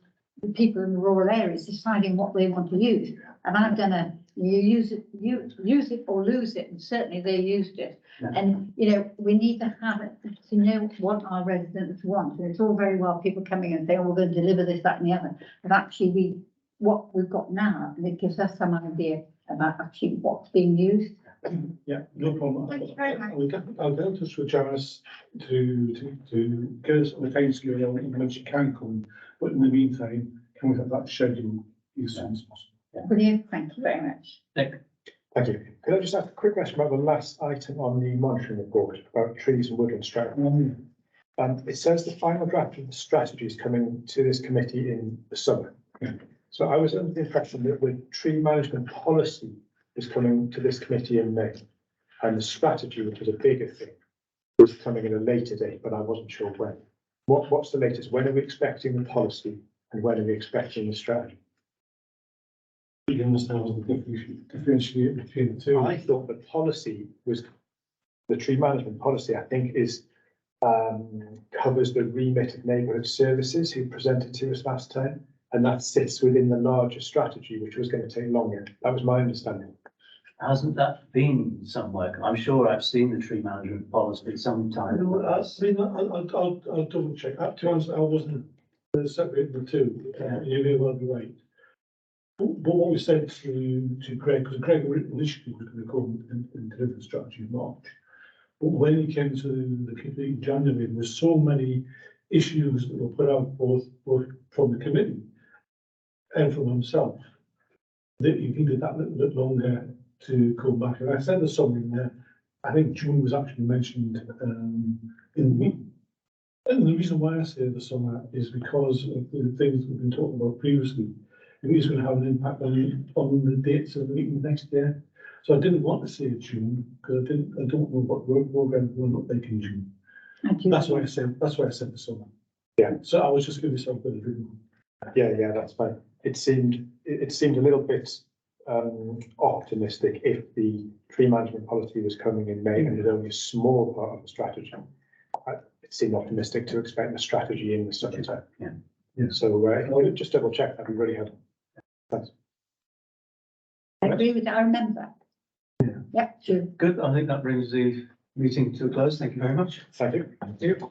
the people in the rural areas deciding what they want to use. And I've done you use it or lose it, and certainly they used it. Yeah. And, we need to have it to know what our residents want. And it's all very well people coming and saying, oh, we're going to deliver this, that and the other. But actually what we've got now, and it gives us some idea about actually what's being used. Yeah, no problem. Thank you very much. I'll get in touch with Janice to get us on the time scale when she can come, but in the meantime, can we have that schedule as soon as possible? Brilliant, thank you very much. Nick. Thank you. Could I just ask a quick question about the last item on the monitoring report about trees and woodland strategy? It says the final draft of the strategy is coming to this committee in the summer. So I was under the impression that the tree management policy is coming to this committee in May, and the strategy, which was a bigger thing, was coming at a later date, but I wasn't sure when. What's the latest? When are we expecting the policy, and when are we expecting the strategy? You understand the differentiate between the two. I thought the policy was, the tree management policy, I think, covers the remit of neighbourhood services who presented to us last time, and that sits within the larger strategy, which was going to take longer. That was my understanding. Hasn't that been somewhere? I'm sure I've seen the tree management policy sometime. I'll double check. To be honest, I wasn't separating the two. You may well be right. But what we said to Greg, because Greg initially was going to come and deliver the strategy in March. But when he came to the committee in January, there were so many issues that were put out both from the committee and from himself that he needed that little bit longer to come back. And I said there's something there. I think June was actually mentioned in the meeting. And the reason why I say the summer is because of the things we've been talking about previously. It is going to have an impact on the dates of the meeting next year. So I didn't want to say June, because I don't know what work program will look like in June. That's why I said the summer. Yeah. So I was just giving myself a bit of room. Yeah, that's fine. It seemed a little bit optimistic if the tree management policy was coming in May and it's only a small part of the strategy. It seemed optimistic to expect the strategy in the summertime. Yeah. So I'll just double check that. We really had. Thanks. I agree with that, I remember. Yeah. Yeah, true. Good, I think that brings the meeting to a close. Thank you very much. Thank you. Thank you.